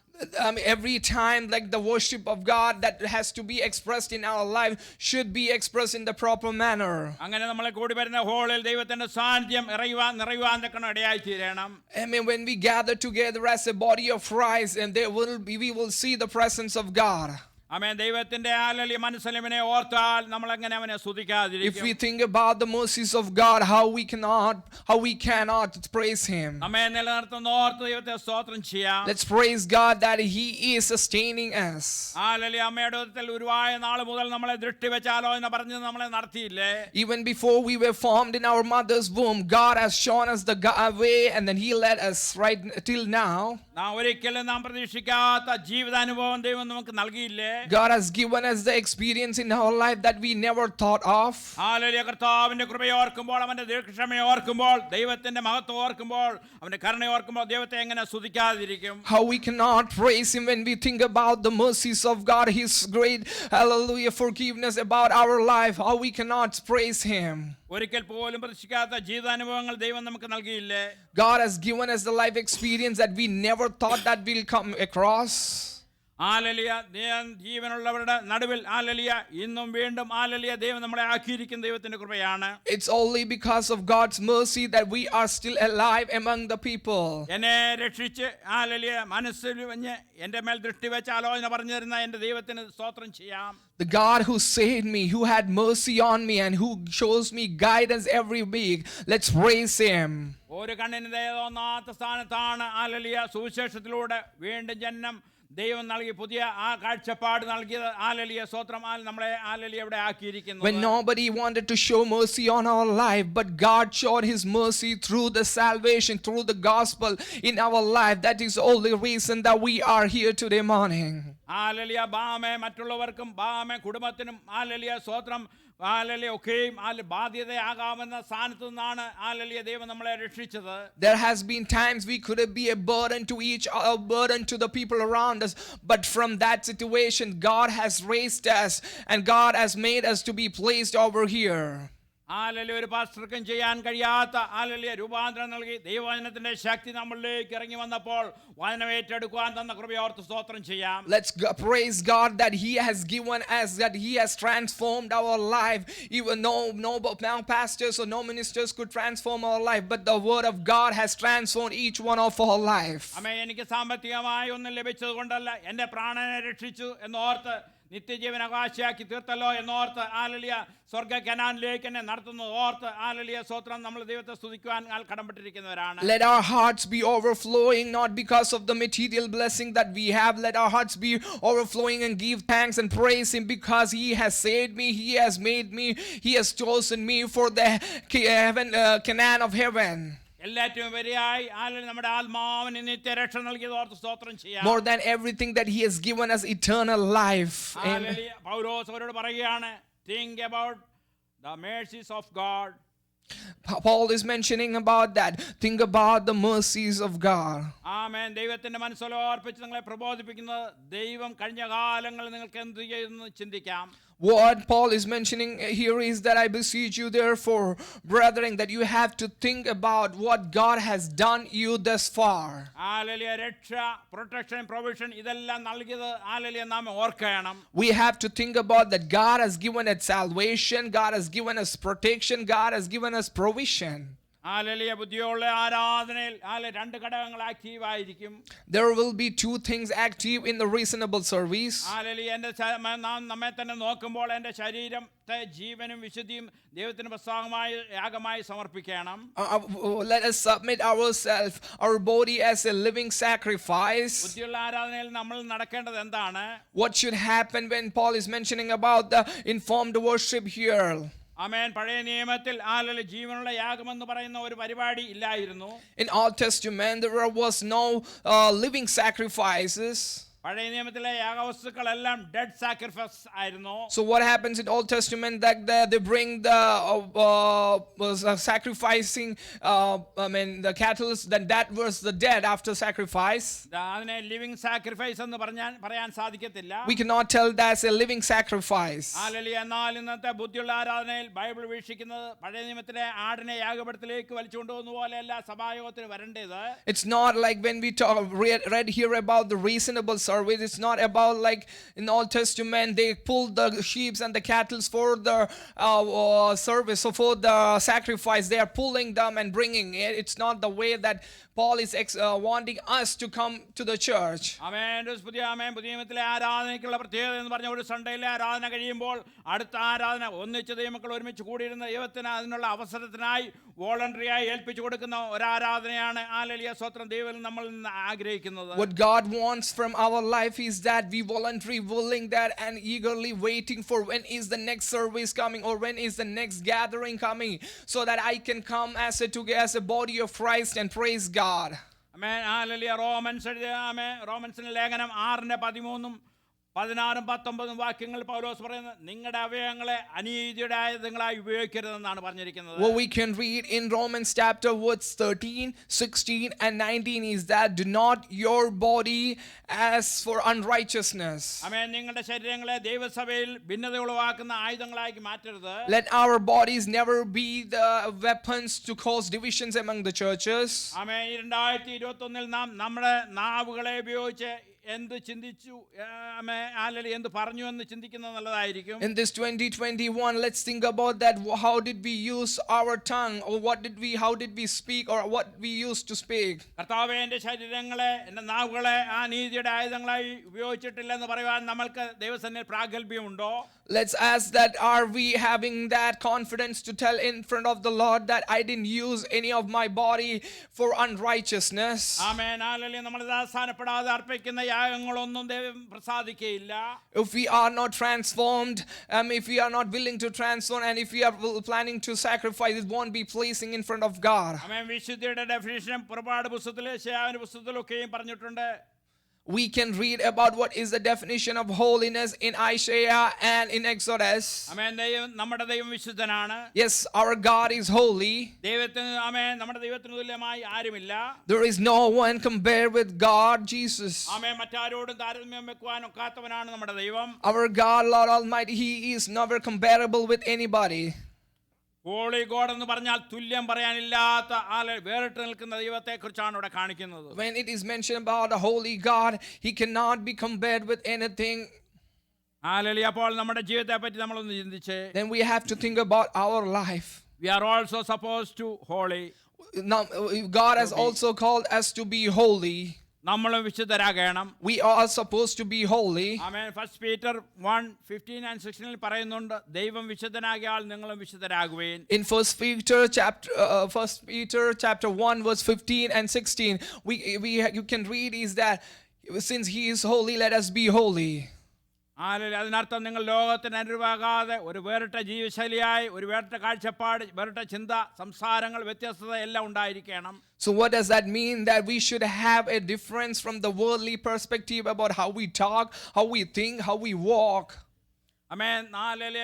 Every time the worship of God that has to be expressed in our life should be expressed in the proper manner. അങ്ങനെ നമ്മളെ കൂടി വരുന്ന ഹോളിൽ ദൈവത്തിന്റെ സാന്നിധ്യം നിറയുവാൻ ഇടയായി തീരണം. When we gather together as a body of Christ, and we will see the presence of God. ആമേൻ. ദൈവത്തിന്റെ ഹല്ലേലൂയ മനസ്സിലിനെ ഓർത്താൽ നമ്മൾ എങ്ങനെ അവനെ സ്തുതിക്കാതിരിക്കും? If we think about the mercies of God, how we cannot praise him. നമ്മെ നിലനിർത്തുന്ന ഓർത്ത് ദൈവത്തെ സ്തോത്രം ചെയ്യാം. Let's praise God that he is sustaining us. Hallelujah. അമ്മയുടെ ഉദരത്തിൽ ഉരുവായ നാൾ മുതൽ നമ്മളെ ദൃഷ്ടി വെച്ചാലോ എന്ന് പറഞ്ഞ് നമ്മളെ നടത്തിയില്ലേ? Even before we were formed in our mother's womb, God has shown us the way, and then he led us right till now. ഒരിക്കലും നാം പ്രതീക്ഷിക്കാത്ത ജീവിതാനുഭവം ദൈവം നമുക്ക് നൽകിയില്ലേ? God has given us the experience in our life that we never thought of. Hallelujah. കർത്താവിന്റെ കൃപയെ ഓർക്കുമ്പോൾ, അവന്റെ ദീർഘക്ഷമയെ ഓർക്കുമ്പോൾ, ദൈവത്തിന്റെ മഹത്വം ഓർക്കുമ്പോൾ, അവന്റെ കരുണയെ ഓർക്കുമ്പോൾ ദൈവത്തെ എങ്ങനെ സ്തുതിക്കാതിരിക്കും? How we cannot praise him when we think about the mercies of God, his great hallelujah forgiveness about our life. How we cannot praise him. ഒരിക്കൽ പോലും പ്രതീക്ഷിക്കാത്ത ജീവിതാനുഭവങ്ങൾ ദൈവം നമുക്ക് നൽകിയില്ലേ? God has given us the life experience that we never thought that we'll come across. Hallelujah. ജീവനുള്ളവരുടെ നടുവിൽ hallelujah ഇന്നും വീണ്ടും ഹല്ലേലൂയ ദൈവം നമ്മളെ ആക്കിയിരിക്കുന്ന ദൈവത്തിന്റെ കൃപയാണ്. It's only because of God's mercy that we are still alive among the people. എന്നെ രക്ഷിച്ച് hallelujah മനസ്സിൽ വഞ്ഞ് എൻ്റെ മേൽ ദൃഷ്ടി വെച്ചാലോ എന്ന് പറഞ്ഞു തരുന്ന എൻ്റെ ദൈവത്തിന് സ്തോത്രം ചെയ്യാം. The God who saved me, who had mercy on me, and who shows me guidance every week. Let's praise him. ഒരു കണ്ണിന് തോന്നാത്ത സ്ഥാനത്താണ് ഹല്ലേലൂയ സുവിശേഷത്തിലൂടെ വീണ്ടും ജന്മം ദൈവം നൽകി പുതിയ ആ കാഴ്ചപ്പാട് നൽകിയത്. ഹല്ലേലൂയ സ്തോത്രം. നമ്മളെ ഹല്ലേലൂയ ഇവിടെ ആക്കിയിരിക്കുന്നു. When nobody wanted to show mercy on our life, but God showed his mercy through the salvation, through the gospel in our life. That is the only reason that we are here today morning. Hallelujah. മറ്റുള്ളവർക്കും കുടുംബത്തിനും hallelujah സ്തോത്രം hallelujah ഒക്കെയും ബാധ്യതയാകാമെന്ന സ്ഥാനത്തു നിന്നാണ് hallelujah ദൈവം നമ്മളെ രക്ഷിച്ചത്. There has been times we could be a burden to a burden to the people around us, but from that situation God has raised us and God has made us to be placed over here. Hallelujah ഒരു പാസ്റ്റർക്കും ചെയ്യാൻ കഴിയാത്ത hallelujah രൂപാന്തരം നൽകി ദൈവവചനത്തിന്റെ ശക്തി നമ്മളിലേക്ക് ഇറങ്ങി വന്നപ്പോൾ വചനം ഏറ്റെടുക്കുവാൻ തന്ന കൃപയോർത്ത് സ്തോത്രം ചെയ്യാം. Let's praise God that He has given us, that He has transformed our life. Even no pastors or no ministers could transform our life, but the Word of God has transformed each one of our life. അമ്മേ, എനിക്ക് സാമ്പത്തികമായി ഒന്നും ലഭിച്ചത് കൊണ്ടല്ല, എൻ്റെ പ്രാണനെ രക്ഷിച്ചു എന്നോർത്ത് നിത്യജീവൻ അവകാശിയാക്കി തീർത്തല്ലോ എന്നോർത്ത് ഹല്ലേലൂയ സ്വർഗ്ഗ കനാനിലേക്ക് എന്നെ നടത്തുന്നത് ഓർത്ത് ഹല്ലേലൂയ സ്തോത്രം നമ്മൾ ദൈവത്തെ സ്തുതിക്കുവാൻ കടപ്പെട്ടിരിക്കുന്നവരാണ്. Let our hearts be overflowing, not because of the material blessing that we have. Let our hearts be overflowing and give thanks and praise Him because He has saved me, He has made me, He has chosen me for the Canaan of heaven. എല്ലാറ്റും ഉപരിയായി നമ്മുടെ ആത്മാവിന് നിത്യരക്ഷ നൽകിയത് ഓർത്ത് സ്തോത്രം ചെയ്യാം. More than everything, that He has given us eternal life. Hallelujah. പൗലോസ് അവരോട് പറയുകയാണ്, think about the mercies of God. Paul is mentioning about that. Think about the mercies of God. ആമേൻ. ദൈവത്തിന്റെ മനസ്സോർപ്പിച്ച് നിങ്ങളെ പ്രബോധിപ്പിക്കുന്നത് ദൈവം കഴിഞ്ഞ കാലങ്ങളിൽ നിങ്ങൾക്ക് എന്ത് ചെയ്തെന്ന് ചിന്തിക്കാം. What Paul is mentioning here is that I beseech you therefore, brethren, that you have to think about what God has done you thus far. Hallelujah. രക്ഷ, പ്രൊട്ടക്ഷൻ, പ്രൊവിഷൻ ഇതെല്ലാം നൽകിയത് ഹല്ലേലൂയ നാം ഓർക്കണം. We have to think about that God has given us salvation, God has given us protection, God has given us provision. Hallelujah. ബുദ്ധിയുള്ള ആരാധനയിൽ രണ്ട് ഘടകങ്ങൾ active ആയിരിക്കും. There will be two things active in the reasonable service. Hallelujah. നാം നമ്മെ തന്നെ നോക്കുമ്പോൾ എൻ്റെ ശരീരത്തെ ജീവനും വിശുദ്ധിയും ദൈവത്തിന് പ്രസാദമായി യാഗമായി സമർപ്പിക്കണം. Let us submit ourselves, our body as a living sacrifice. ബുദ്ധിയുള്ള ആരാധനയിൽ നമ്മൾ നടക്കേണ്ടത് എന്താണ്? What should happen when Paul is mentioning about the informed worship here? ആമേൻ. പഴയ നിയമത്തിൽ ജീവനുള്ള യാഗമെന്ന് പറയുന്ന ഒരു പരിപാടി ഇല്ലായിരുന്നു. In Old Testament there was no living sacrifices. പഴയ നിയമത്തിലെ യാഗവസ്തുക്കളെല്ലാം ഡെഡ് സാക്രിഫൈസ് ആയിരുന്നു. So what happens in Old Testament, that they bring the sacrificing the cattle, then that was the dead after sacrifice. അതിനെ ലിവിംഗ് സാക്രിഫൈസ് എന്ന് പറയാൻ സാധിക്കത്തില്ല. We cannot tell that's a living sacrifice. Hallelujah. എന്നാൽ ഇന്നത്തെ ബുദ്ധിയുള്ള ആരാധനയിൽ Bible വീക്ഷിക്കുന്നത് പഴയ നിയമത്തിലെ ആടിനെ യാഗപീഠത്തിലേക്ക് വലിച്ചുകൊണ്ടുപോകുന്ന പോലെയല്ല സഭായോഗത്തിന് വരേണ്ടത്. It's not like when we read here about the reasonable service. It's not about like in Old Testament they pulled the sheep and the cattle for the service, so for the sacrifice they are pulling them and bringing it. It's not the way that Paul is wanting us to come to the church. ആമേൻ. പുതിയ നിയമത്തിലെ ആരാധനയ്ക്കുള്ള പ്രത്യേകത എന്ന് പറഞ്ഞ ഒരു സൺഡേയിലെ ആരാധന കഴിയുമ്പോൾ അടുത്ത ആരാധന ഒന്നിച്ച് ദൈവമക്കൾ ഒരുമിച്ച് കൂടിയിരുന്ന ദൈവത്തിന് അതിനുള്ള അവസരത്തിനായി വോളണ്ടറിയായി ഏൽപ്പിച്ചു കൊടുക്കുന്ന ഒരു ആരാധനയാണ് ഹല്ലേലൂയ സ്തോത്രം ദൈവം നമ്മൾ ആഗ്രഹിക്കുന്നത്. What God wants from our life is that we voluntarily willing that and eagerly waiting for when is the next service coming or when is the next gathering coming, so that I can come as a body of Christ and praise God. Amen. Hallelujah. റോമൻസിന്റെ ലേഖനം 6:13 16, 19 വാക്യങ്ങൾ പൗലോസ് പറയുന്നത് നിങ്ങളുടെ അവയവങ്ങളെ അനീതിയുടെ ആയുധങ്ങളായി ഉപയോഗിക്കരുതെന്നാണ് പറഞ്ഞിരിക്കുന്നത്. What we can read in Romans chapter 13, 16 and 19 is that do not your body as for unrighteousness. ആമേൻ. നിങ്ങളുടെ ശരീരങ്ങളെ ദൈവസഭയിൽ ഭിന്നത ഉളവാക്കുന്ന ആയുധങ്ങളാക്കി മാറ്റരുത്. Let our bodies never be the weapons to cause divisions among the churches. ആമേൻ. 2021 നാം നമ്മുടെ നാവുകളെ ഉപയോഗിച്ച് എന്ത് ചിന്തിച്ചു എന്ത് പറഞ്ഞു എന്ന് ചിന്തിക്കുന്നത് നല്ലതായിരിക്കും. In this 2021, let's think about that. How did we use our tongue, or how did we speak, or what we used to speak? കർത്താവേ, എൻ്റെ ശരീരങ്ങളെ എൻ്റെ നാവുകളെ ആ നീതിയുടെ ആയുധങ്ങളായി ഉപയോഗിച്ചിട്ടില്ലെന്ന് പറയുവാൻ നമ്മൾക്ക് ദൈവസന്നിധിയിൽ പ്രാഗൽഭ്യമുണ്ടോ? Let's ask that, are we having that confidence to tell in front of the Lord that I didn't use any of my body for unrighteousness? Amen. Hallelujah. നമ്മൾ ദാസനപ്പെടാതെ അർപ്പിക്കുന്ന യാഗങ്ങളൊന്നും ദൈവം പ്രസാദിക്കുകയില്ല. If we are not transformed, if we are not willing to transform, and if we are planning to sacrifice, it won't be pleasing in front of God. ആമേൻ. വിശുദ്ധിയുടെ definition പുറപ്പാട് പുസ്തകത്തിലെ യെശയ്യാവിന്റെ പുസ്തകത്തിലൊക്കെയും പറഞ്ഞിട്ടുണ്ട്. We can read about what is the definition of holiness in Isaiah and in Exodus. ആമേൻ. ദൈവം നമ്മുടെ ദൈവം വിശുദ്ധനാണ്. Yes, our God is holy. ദൈവത്തിന് ആമേൻ നമ്മുടെ ദൈവത്തിന് തുല്യമായി ആരുമില്ല. There is no one compared with God, Jesus. ആമേൻ. മറ്റാരോടും താരതമ്യം വെക്കുവാൻ ഒക്കാത്തവനാണ് നമ്മുടെ ദൈവം. Our God, Lord Almighty, He is never comparable with anybody. Holy God എന്ന് പറഞ്ഞാൽ തുല്യം പറയാനില്ലാത്ത വേറിട്ട് നിൽക്കുന്ന ദൈവത്തെ കുറിച്ചാണ് ഇവിടെ കാണിക്കുന്നത്. When it is mentioned about the holy God, He cannot be compared with anything. Hallelujah. അപ്പോൾ നമ്മുടെ ജീവിതത്തെ പറ്റി നമ്മളൊന്ന് ചിന്തിച്ചേ. Then we have to think about our life. We are also supposed to holy. Now, God has also called us to be holy. നമ്മളും വിശുദ്ധരാകണം. We are supposed to be holy. Amen. 1 Peter 1:15 and 16 പറയുന്നുണ്ട്, ദൈവം വിശുദ്ധനാകിയാൽ നിങ്ങളും വിശുദ്ധരാകുവേൻ. In 1 Peter chapter 1 verse 15 and 16, you can read is that since He is holy, let us be holy. അതിനർത്ഥം നിങ്ങൾ ലോകത്തിന് അനുരൂപമാകാതെ ഒരു വേറിട്ട ജീവിതശൈലിയായി, ഒരു വേറിട്ട കാഴ്ചപ്പാട്, വേറിട്ട ചിന്ത, സംസാരങ്ങൾ, വ്യത്യസ്തത എല്ലാം ഉണ്ടായിരിക്കണം. So what does that mean? That we should have a difference from the worldly perspective about how we talk, how we think, how we walk. ആമേൻ.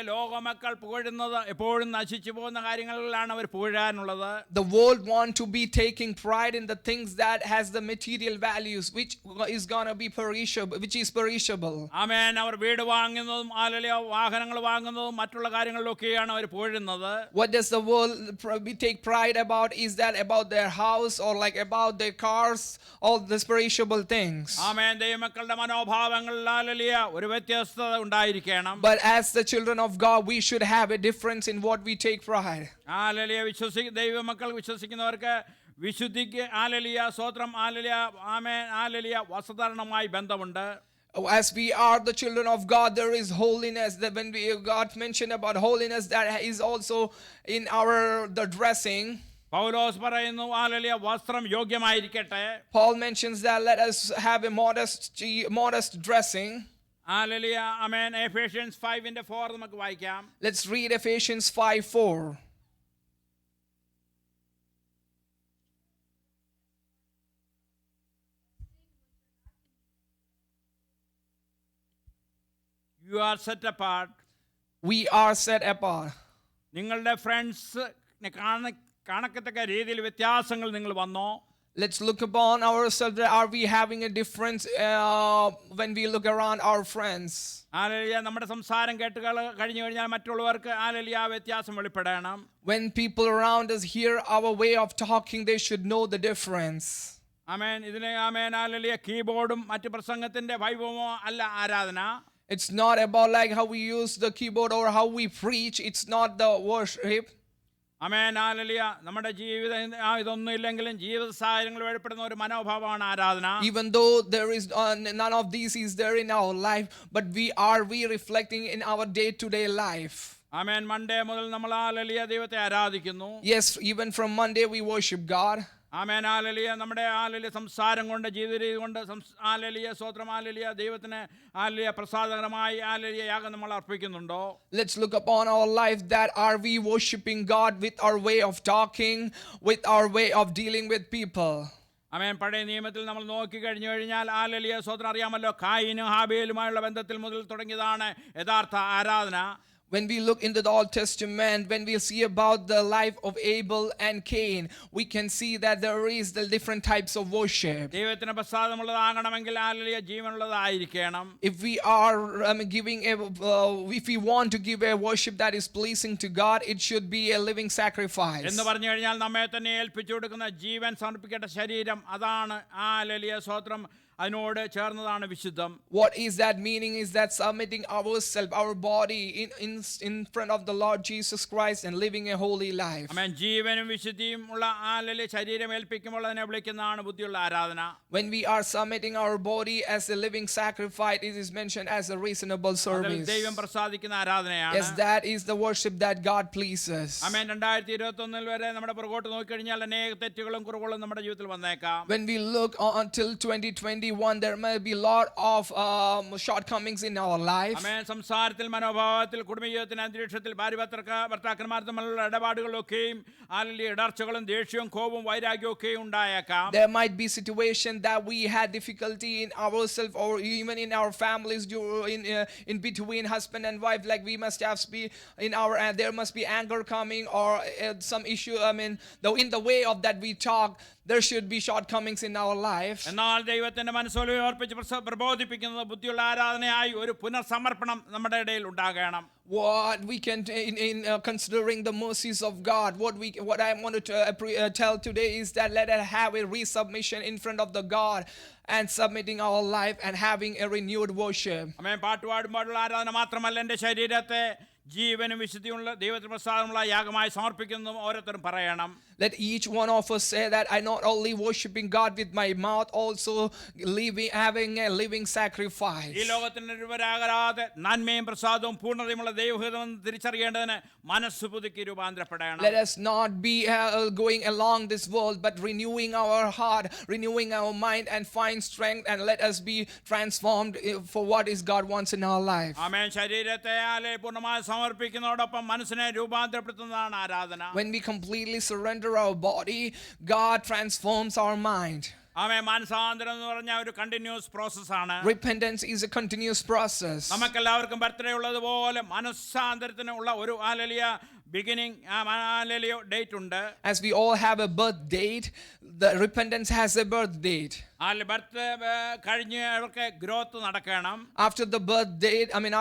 ലോകമക്കൾ പുകഴുന്നത് എപ്പോഴും നശിച്ചു പോകുന്ന കാര്യങ്ങളിലാണ് അവർ പുകഴാനുള്ളത്. The world want to be taking pride in the things that has the material values, which is gonna be perishable. ആമേൻ. അവർ വീട് വാങ്ങുന്നതും വാഹനങ്ങൾ വാങ്ങുന്നതും മറ്റുള്ള കാര്യങ്ങളിലൊക്കെയാണ് അവർ പുകഴുന്നത്. What does the world take pride about? Is that about their house or like about their cars, all these perishable things? ആമേൻ. ദൈവമക്കളുടെ മനോഭാവങ്ങളിൽ ഒരു വ്യത്യസ്തത ഉണ്ടായിരിക്കണം. But as the children of God, we should have a difference in what we take pride. ദൈവമക്കൾ വിശ്വസിക്കുന്നവർക്ക് വിശുദ്ധിക്ക് സ്തോത്രം ആമേൻ വസ്ത്രധാരണവുമായി ബന്ധമുണ്ട്. As we are the children of God, there is holiness. That when God mentioned about holiness, that is also in the dressing. പൗലോസ് പറയുന്നു വസ്ത്രം യോഗ്യമായിരിക്കട്ടെ. Paul mentions that let us have a modest dressing. Hallelujah. Amen. Ephesians 5:4 നമുക്ക് വായിക്കാം. Let's read Ephesians 5:4. You are set apart. We are set apart. നിങ്ങളുടെ friends കാണക്കത്തക്ക രീതിയിൽ വ്യത്യാസങ്ങൾ നിങ്ങൾ വന്നോ? Let's look upon ourselves. Are we having a difference when we look around our friends? Hallelujah. നമ്മുടെ സംസാരം കേട്ട് കഴിഞ്ഞു കഴിഞ്ഞാൽ മറ്റുള്ളവർക്ക് ഹല്ലേലൂയ വ്യത്യാസം വെളിപ്പെടണം. When people around us hear our way of talking, they should know the difference. ആമേൻ. ഇതിനെ amen hallelujah കീബോർഡും മറ്റു പ്രസംഗത്തിന്റെ വൈഭവമോ അല്ല ആരാധന. It's not about like how we use the keyboard or how we preach. It's not the worship. Amen. Hallelujah. നമ്മുടെ ജീവിതം ഇതൊന്നും ഇല്ലെങ്കിലും ജീവിത സാഹചര്യങ്ങൾ വെളിപ്പെടുന്ന ഒരു മനോഭാവമാണ് ആരാധന. Even though there is none of these is there in our life, but we reflecting in our day-to-day life. Amen. Monday മുതൽ നമ്മൾ ഹല്ലേലൂയ ദൈവത്തെ ആരാധിക്കുന്നു. Yes, even from Monday we worship God. Amen. Hallelujah. നമ്മുടെ hallelujah സംസാരം കൊണ്ട്, ജീവിത രീതി കൊണ്ട് ഹല്ലേലൂയ സ്തോത്രം ഹല്ലേലൂയ ദൈവത്തിന് ഹല്ലേലൂയ പ്രസാദകരമായി ഹല്ലേലൂയ യാഗം നമ്മൾ അർപ്പിക്കുന്നുണ്ടോ? Let's look upon our life. That are we worshiping God with our way of talking, with our way of dealing with people? ആമേൻ. പഴയ നിയമത്തിൽ നമ്മൾ നോക്കി കഴിഞ്ഞു കഴിഞ്ഞാൽ ഹല്ലേലൂയ സ്തോത്രം അറിയാമല്ലോ, കായീനും ഹാബേലുമായുള്ള ബന്ധത്തിൽ മുതൽ തുടങ്ങിയതാണ് യഥാർത്ഥ ആരാധന. When we look into the Old Testament, when we see about the life of Abel and Cain, we can see that there is the different types of worship. ദൈവത്തിന് പ്രസാദമുള്ളതാകണമെങ്കിൽ hallelujah ജീവനുള്ളതായിരിക്കണം. If we are if we want to give a worship that is pleasing to God, it should be a living sacrifice. എന്ന് പറഞ്ഞു കഴിഞ്ഞാൽ നമ്മെ തന്നെ ഏൽപ്പിച്ചു കൊടുക്കുന്ന ജീവൻ സമർപ്പിക്കേണ്ട ശരീരം, അതാണ് ഹല്ലേലൂയ സ്തോത്രം, അതിനോട് ചേർന്നതാണ് വിശുദ്ധം. What is that meaning? Is that submitting ourselves, our body in front of the Lord Jesus Christ and living a holy life. ആമേൻ. ജീവനും വിശുദ്ധിയും ഉള്ള ഹല്ലേലൂയ ശരീരം ഏൽപ്പിക്കുമ്പോൾ അതിനെ വിളിക്കുന്നതാണ് ബുദ്ധിയുള്ള ആരാധന. When we are submitting our body as a living sacrifice, it is mentioned as a reasonable service. ദൈവം പ്രസാദിക്കുന്ന ആരാധനയാണ്. Yes, that is the worship that God pleases. ആമേൻ. 2021 വരെ നമ്മുടെ പുറകോട്ട് നോക്കിക്കഴിഞ്ഞാൽ അനേക തെറ്റുകളും കുറവുകളും നമ്മുടെ ജീവിതത്തിൽ വന്നേക്കാം. When we look until 2020, 2021, there may be a lot of shortcomings in our life. ആമേൻ. സംസാരത്തിൽ, മനോഭാവത്തിൽ, കുടുംബജീവിതത്തിന്, അന്തരീക്ഷത്തിൽ, ഭർത്താക്കന്മാർ തമ്മിലുള്ള ഇടപാടുകളൊക്കെയും അല്ലെങ്കിൽ ഇടർച്ചകളും ദേഷ്യവും കോപവും വൈരാഗ്യവും ഒക്കെ ഉണ്ടായേക്കാം. There might be situation that we had difficulty in ourselves or even in our families in between husband and wife, like we must have in our there must be anger coming or some issue. I mean, though in the way of that we talk, there should be shortcomings in our life. എന്നാൽ ദൈവത്തിന്റെ മനസ്സോലെ ഓർപ്പിച്ച് പ്രബോധിപ്പിക്കുന്നത് ബുദ്ധിയുള്ള ആരാധനയായി ഒരു പുനർസമർപ്പണം നമ്മുടെ ഇടയിൽ ഉണ്ടാകണം. What we can in considering the mercies of God, what I want to tell today is that let us have a resubmission in front of the God and submitting our life and having a renewed worship. ആമേൻ. പാട്ടുപാടുമ്പോഴുള്ള ആരാധന മാത്രമല്ല, എൻ്റെ ശരീരത്തെ ജീവനും വിശുദ്ധിയുള്ള ദൈവത്തിന് പ്രസാദമുള്ള യാഗമായി സമർപ്പിക്കുന്നതും ഓരോരുത്തരും പറയണം. Let each one of us say that I not only worshiping God with my mouth, also having a living sacrifice. ഈ ലോകത്തിന് രൂപരാകാതെ നന്മയും പ്രസാദവും പൂർണ്ണതയുമുള്ള ദൈവഹിതം തിരിച്ചറിയേണ്ടതിന് മനസ്സ് പുതുക്കി രൂപാന്തരപ്പെടണം. Let us not be going along this world, but renewing our heart, renewing our mind, and find strength, and let us be transformed for what is God wants in our life. ആമേൻ. ശരീരത്തെ പൂർണ്ണമായി സമർപ്പിക്കുന്നതോടൊപ്പം മനസ്സിനെ രൂപാന്തരപ്പെടുത്തുന്നതാണ് ആരാധന. When we completely surrender our body, God transforms our mind. ആമേൻ. മാനസാന്തരം എന്ന് പറഞ്ഞ ഒരു continuous പ്രോസസ്സാണ്. Repentance is a continuous process. നമുക്കെല്ലാവർക്കും ബർത്ത്ഡേ ഉള്ളതുപോലെ മനസ്സാന്തരത്തിനുള്ള ഒരു ബിഗിനിങ് ഡേറ്റ് ഉണ്ട്. As we all have a birth date, the repentance has a birth date. Birth കഴിഞ്ഞ് അവർക്ക് ഗ്രോത്ത് നടക്കണം. After the birth date, I mean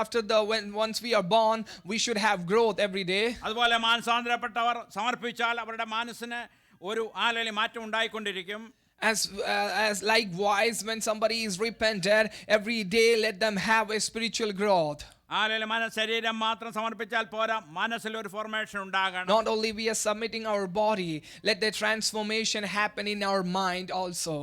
once we are born, we should have growth every day. അതുപോലെ മാനസാന്തരപ്പെട്ടവർ സമർപ്പിച്ചാൽ അവരുടെ മനസ്സിന് ഒരു മാറ്റം ഉണ്ടായിക്കൊണ്ടിരിക്കും. As likewise, when somebody is repented, every day let them have a spiritual growth. ശരീരം മാത്രം സമർപ്പിച്ചാൽ പോരാ, മനസ്സിൽ ഒരു ഫോർമേഷൻ ഉണ്ടാകണം. Not only we are submitting our body, let the transformation happen in our mind also.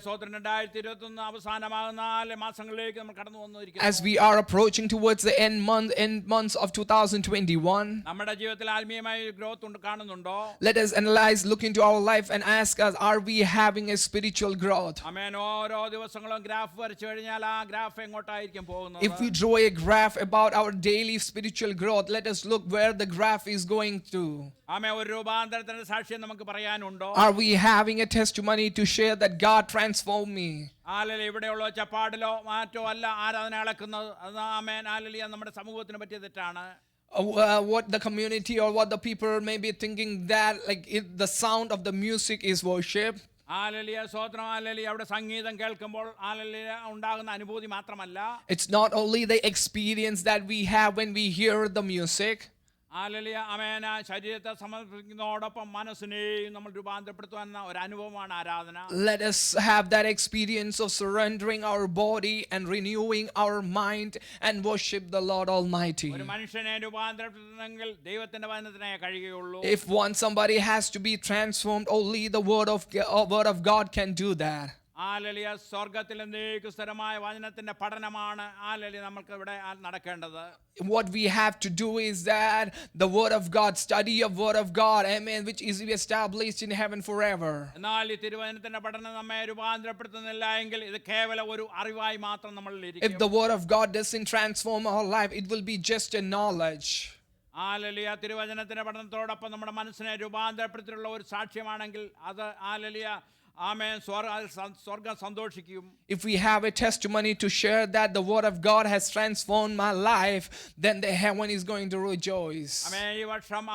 സ്തോത്രം. 2021 അവസാനമാകുന്ന 4 മാസങ്ങളിലേക്ക് നമ്മൾ കടന്നു വന്നിരിക്കുന്നു. As we are approaching towards the end months of 2021, നമ്മുടെ ജീവിതത്തിൽ ആത്മീയമായ ഗ്രോത്ത് കാണുന്നുണ്ടോ? let us analyze, look into our life and ask us, are we having a spiritual growth? ആമേൻ. ഓരോ ദിവസങ്ങളും ഗ്രാഫ് വരച്ചു കഴിഞ്ഞാൽ ആ ഗ്രാഫ് എങ്ങോട്ടായിരിക്കും പോകുന്നത്? If we draw a graph about our daily spiritual growth, let us look where the graph is going to. ആമേൻ. ഒരു രൂപാന്തരത്തിന്റെ സാക്ഷ്യം നമുക്ക് പറയാനുണ്ടോ? Are we having a testimony to share that God transformed me? ഇവിടെയുള്ള ചപ്പാടിലോ മാറ്റോ അല്ല ആരാധന അളക്കുന്നത്. ആമേൻ. നമ്മുടെ സമൂഹത്തിന് പറ്റിയ തെറ്റാണ്. What the community or what the people may be thinking that like the sound of the music is worship. സ്വോത്രം. അവിടെ സംഗീതം കേൾക്കുമ്പോൾ ഉണ്ടാകുന്ന അനുഭൂതി മാത്രമല്ല, it's not only the experience that we have when we hear the music. ആമേൻ. ശരീരത്തെ സമർപ്പിക്കുന്നതോടൊപ്പം മനസ്സിനെയും നമ്മൾ രൂപാന്തരപ്പെടുത്തുന്ന ഒരു അനുഭവമാണ് ആരാധന. Let us have that experience of surrendering our body and renewing our mind and worship the Lord Almighty. ഒരു മനുഷ്യനെ രൂപാന്തരപ്പെടുത്തണമെങ്കിൽ ദൈവത്തിന്റെ വചനത്തിനേ കഴിയുകയുള്ളൂ. If somebody has to be transformed, only the word of God can do that. സ്വർഗത്തിൽ സ്ഥിരമായ വചനത്തിന്റെ പഠനമാണ് നമുക്ക് ഇവിടെ നടക്കേണ്ടത്. What we have to do is that the word of God, study of word of God, amen, which is established in heaven forever. എന്നാൽ ഈ തിരുവചനത്തിന്റെ പഠനം നമ്മെ രൂപാന്തരപ്പെടുത്തുന്നില്ല എങ്കിൽ ഇത് കേവലം ഒരു അറിവായി മാത്രം നമ്മളിൽ ഇരിക്കും. If the word of God doesn't transform our life, it will be just a knowledge. തിരുവചനത്തിന്റെ പഠനത്തോടൊപ്പം നമ്മുടെ മനസ്സിനെ രൂപാന്തരപ്പെടുത്തിയുള്ള ഒരു സാക്ഷ്യമാണെങ്കിൽ അത് ആമേൻ. സ്വർഗ്ഗം സന്തോഷിക്കും. If we have a testimony to share that the word of God has transformed my life, then the heaven is going to rejoice. ആമേൻ. ഈ വർഷം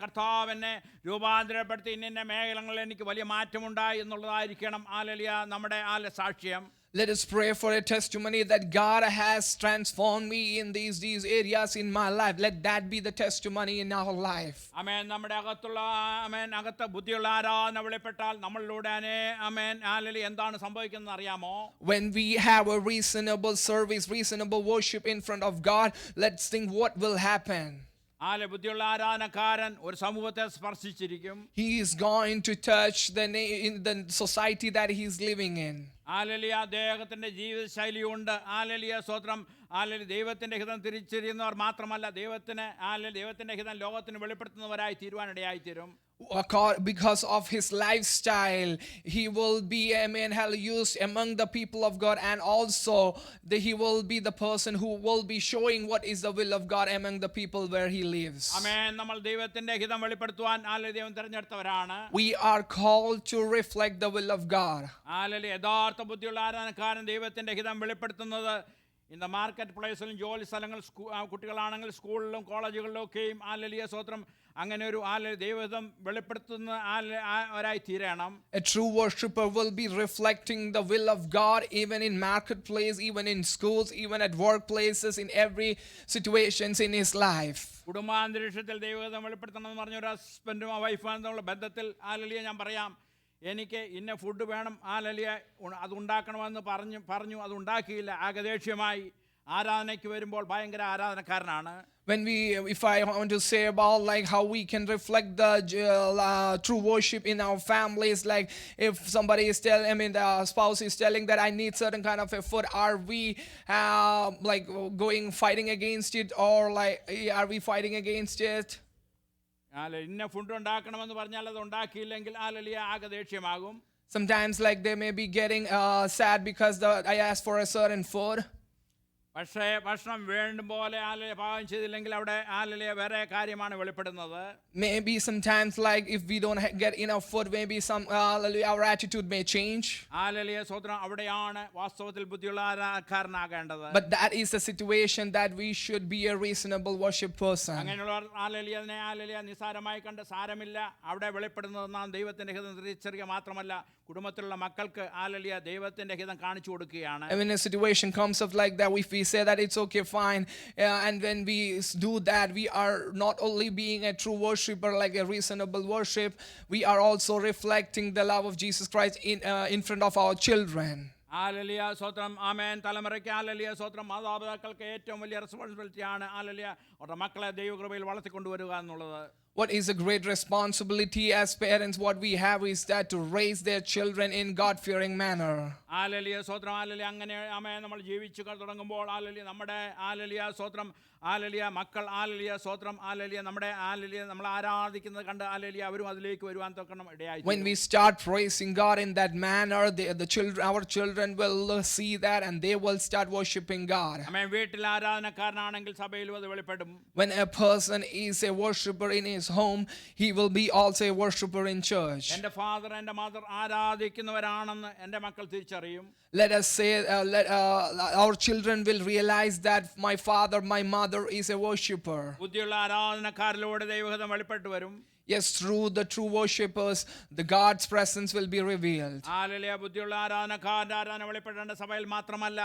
കർത്താവ് എന്നെ രൂപാന്തരപ്പെടുത്തി ഇന്ന മേഖലകളിൽ എനിക്ക് വലിയ മാറ്റമുണ്ടായി എന്നുള്ളതായിരിക്കണം നമ്മുടെ സാക്ഷ്യം. Let us pray for a testimony that God has transformed me in these areas in my life. Let that be the testimony in our life. ആമേൻ. നമ്മുടെ അകത്ത് ബുദ്ധിയുള്ള ആരാധന വെളിപ്പെട്ടാൽ നമ്മളിലൂടെ എന്താണ് സംഭവിക്കുന്നത് അറിയാമോ? When we have a reasonable service, reasonable worship in front of God, let's think what will happen. ബുദ്ധിയുള്ള ആരാധനക്കാരൻ ഒരു സമൂഹത്തെ സ്പർശിച്ചിരിക്കും. He is going to touch in the society that he is living in. അദ്ദേഹത്തിന്റെ ജീവിത ശൈലിയുണ്ട്. സ്വത്രം അല്ലെങ്കിൽ ദൈവത്തിൻ്റെ ഹിതം തിരിച്ചറിയുന്നവർ മാത്രമല്ല, ദൈവത്തിൻ്റെ ഹിതം ലോകത്തിന് വെളിപ്പെടുത്തുന്നവരായി തീരുവാനിടയായിത്തീരും. Because of his lifestyle, he will be, amen, used among the people of God, and also he will be the person who will be showing what is the will of God among the people where he lives. ആമേൻ. നമ്മൾ ദൈവത്തിൻ്റെ ഹിതം വെളിപ്പെടുത്തുവാൻ ദൈവം തിരഞ്ഞെടുത്തവരാണ്. We are called to reflect the will of God. യഥാർത്ഥ ബുദ്ധിയുള്ള ആരാധനക്കാരൻ ദൈവത്തിൻ്റെ ഹിതം വെളിപ്പെടുത്തുന്നത് in the market പ്ലേസിലും ജോലി സ്ഥലങ്ങൾ, കുട്ടികളാണെങ്കിൽ സ്കൂളിലും കോളേജുകളിലും ഒക്കെയും സ്വത്രം അങ്ങനെ ഒരു ദൈവഹിതം വെളിപ്പെടുത്തുന്ന ഒരായി തീരണം. A true worshipper will be reflecting the will of God even in marketplace, even in schools, even at workplaces, in every situations in his life. കുടുംബാന്തരീക്ഷത്തിൽ ദൈവഹിതം വെളിപ്പെടുത്തണം എന്ന് പറഞ്ഞ ഒരു ഹസ്ബൻഡും വൈഫും തമ്മിലുള്ള ബന്ധത്തിൽ ഞാൻ പറയാം, എനിക്ക് ഇന്ന ഫുഡ് വേണം, അത് ഉണ്ടാക്കണമെന്ന് പറഞ്ഞു അത് ഉണ്ടാക്കിയില്ല, ആകദേഷ്യമായി ആരാധനയ്ക്ക് വരുമ്പോൾ ഭയങ്കര ആരാധനക്കാരനാണ്. If I want to say about like how we can reflect the true worship in our families, like if somebody is the spouse is telling that I need certain kind of a food, are we like fighting against it, or like are we fighting against it? ഇന്ന food ഉണ്ടാക്കണമെന്ന് പറഞ്ഞാൽ അത് ഉണ്ടാക്കിയില്ലെങ്കിൽ ആകെ ദേഷ്യമാകും. Sometimes like they may be getting sad because I asked for a certain food. പക്ഷേ ഭക്ഷണം വേണ്ടും പോലെ പാകം ചെയ്തില്ലെങ്കിൽ അവിടെ വേറെ കാര്യമാണ് വെളിപ്പെടുന്നത്. Maybe sometimes like if we don't get enough food, maybe some our attitude may change. സ്വത്രം അവിടെയാണ് വാസ്തവത്തിൽ ബുദ്ധിയുള്ള ആരാധനക്കാരനാകേണ്ടത്. But that is a situation that we should be a reasonable worship person. അങ്ങനെയുള്ളവർ അതിനെ നിസാരമായി കണ്ട് സാരമില്ല, അവിടെ വെളിപ്പെടുന്നത് നാം ദൈവത്തിന്റെ ഹിതം തിരിച്ചറിയുക മാത്രമല്ല, കുടുംബത്തിലുള്ള മക്കൾക്ക് ദൈവത്തിന്റെ ഹിതം കാണിച്ചു കൊടുക്കുകയാണ്. And when a situation comes up like that, if we say that it's okay, fine, and when we do that, we are not only being a true worshipper, like a reasonable worship, we are also reflecting the love of Jesus Christ in front of our children. സ്വത്രം ആമേൻ. തലമുറയ്ക്ക് സ്വത്രം മാതാപിതാക്കൾക്ക് ഏറ്റവും വലിയ റെസ്പോൺസിബിലിറ്റിയാണ് അവരുടെ മക്കളെ ദൈവകൃപയിൽ വളർത്തിക്കൊണ്ടുവരിക എന്നുള്ളത്. What is a great responsibility as parents, what we have is that to raise their children in God-fearing manner. സ്വത്രം അങ്ങനെ ആമേൻ നമ്മൾ ജീവിച്ചു തുടങ്ങുമ്പോൾ നമ്മുടെ സ്വത്രം മക്കൾ സ്വത്രം നമ്മുടെ നമ്മൾ ആരാധിക്കുന്നത് കണ്ട് അവരും അതിലേക്ക് വരുവാൻ തൊക്കണം ഇടയായി. When we start praising God in that manner, our children will see that and they will start worshiping God. ആമേൻ. വീട്ടിൽ ആരാധനക്കാരനാണെങ്കിൽ സഭയിലും അത് വെളിപ്പെടും. When a person is a worshipper in his home, he will be also a worshipper in church. എൻ്റെ father എൻ്റെ mother ആരാധിക്കുന്നവരാണെന്ന് എൻ്റെ മക്കൾ തിരിച്ചറിയും. Let us say our children will realize that my father, my mother is a worshipper. ബുദ്ധിയുള്ള ആരാധനക്കാരിലൂടെ ദൈവഹിതം വെളിപ്പെട്ടു വരും. Yes, through the true worshippers, the God's presence will be revealed. ബുദ്ധിയുള്ള ആരാധനക്കാരൻ്റെ ആരാധന വെളിപ്പെടേണ്ട സഭയിൽ മാത്രമല്ല,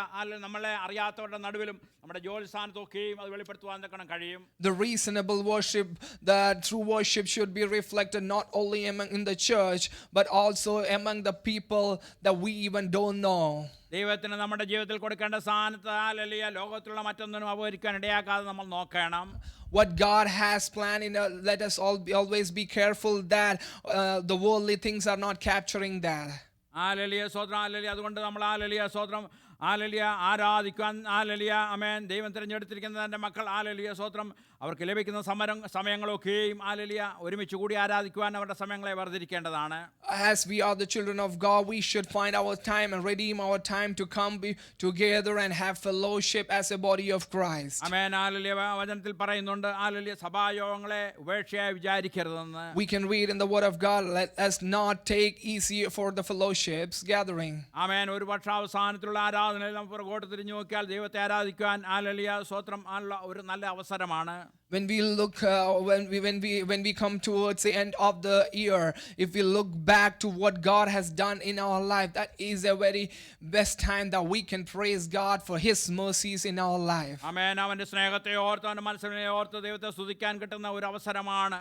നമ്മളെ അറിയാത്തവരുടെ നടുവിലും നമ്മുടെ ജോലി സ്ഥാനത്തൊക്കെയും അത് വെളിപ്പെടുത്തുവാൻ കഴിയും. The reasonable worship, the true worship should be reflected not only in the church, but also among the people that we even don't know. ദൈവത്തിന് നമ്മുടെ ജീവിതത്തിൽ കൊടുക്കേണ്ട സ്ഥാനത്ത് ലോകത്തിലുള്ള മറ്റൊന്നിനും അപകരിക്കാൻ ഇടയാക്കാതെ നമ്മൾ നോക്കണം. What God has planned, let us always be careful that the worldly things are not capturing that. സ്വത്രം അതുകൊണ്ട് നമ്മൾ സ്വത്രം ആരാധിക്കാൻ അമേൻ. ദൈവം തിരഞ്ഞെടുത്തിരിക്കുന്ന എൻ്റെ മക്കൾ സ്വത്രം അവർക്ക് ലഭിക്കുന്ന സമയങ്ങളൊക്കെയും ഒരുമിച്ച് കൂടി ആരാധിക്കുവാൻ അവരുടെ സമയങ്ങളെ വർദ്ധിക്കേണ്ടതാണ്. As we are the children of God, we should find our time and redeem our time to come together and have fellowship as a body of Christ. അമേൻ. വചനത്തിൽ പറയുന്നുണ്ട് സഭായോഗങ്ങളെ ഉപേക്ഷയായി വിചാരിക്കരുതെന്ന്. We can read in the word of God, let us not take easy for the fellowships gathering. അമേൻ. ഒരു വർഷാവസാനത്തിലുള്ള ആരാധനയിൽ നമ്മൾ പുറകോട്ട് തിരിഞ്ഞു നോക്കിയാൽ ദൈവത്തെ ആരാധിക്കുവാൻ സ്വത്രം ഒരു നല്ല അവസരമാണ്. When we look, when we come towards the end of the year, if we look back to what God has done in our life, that is a very best time that we can praise God for His mercies in our life. Amen. അവന്റെ സ്നേഹത്തെ ഓർത്ത് അവന്റെ മനസ്സിനെ ഓർത്ത് ദൈവത്തെ സ്തുതിക്കാൻ കിട്ടുന്ന ഒരു അവസരമാണ്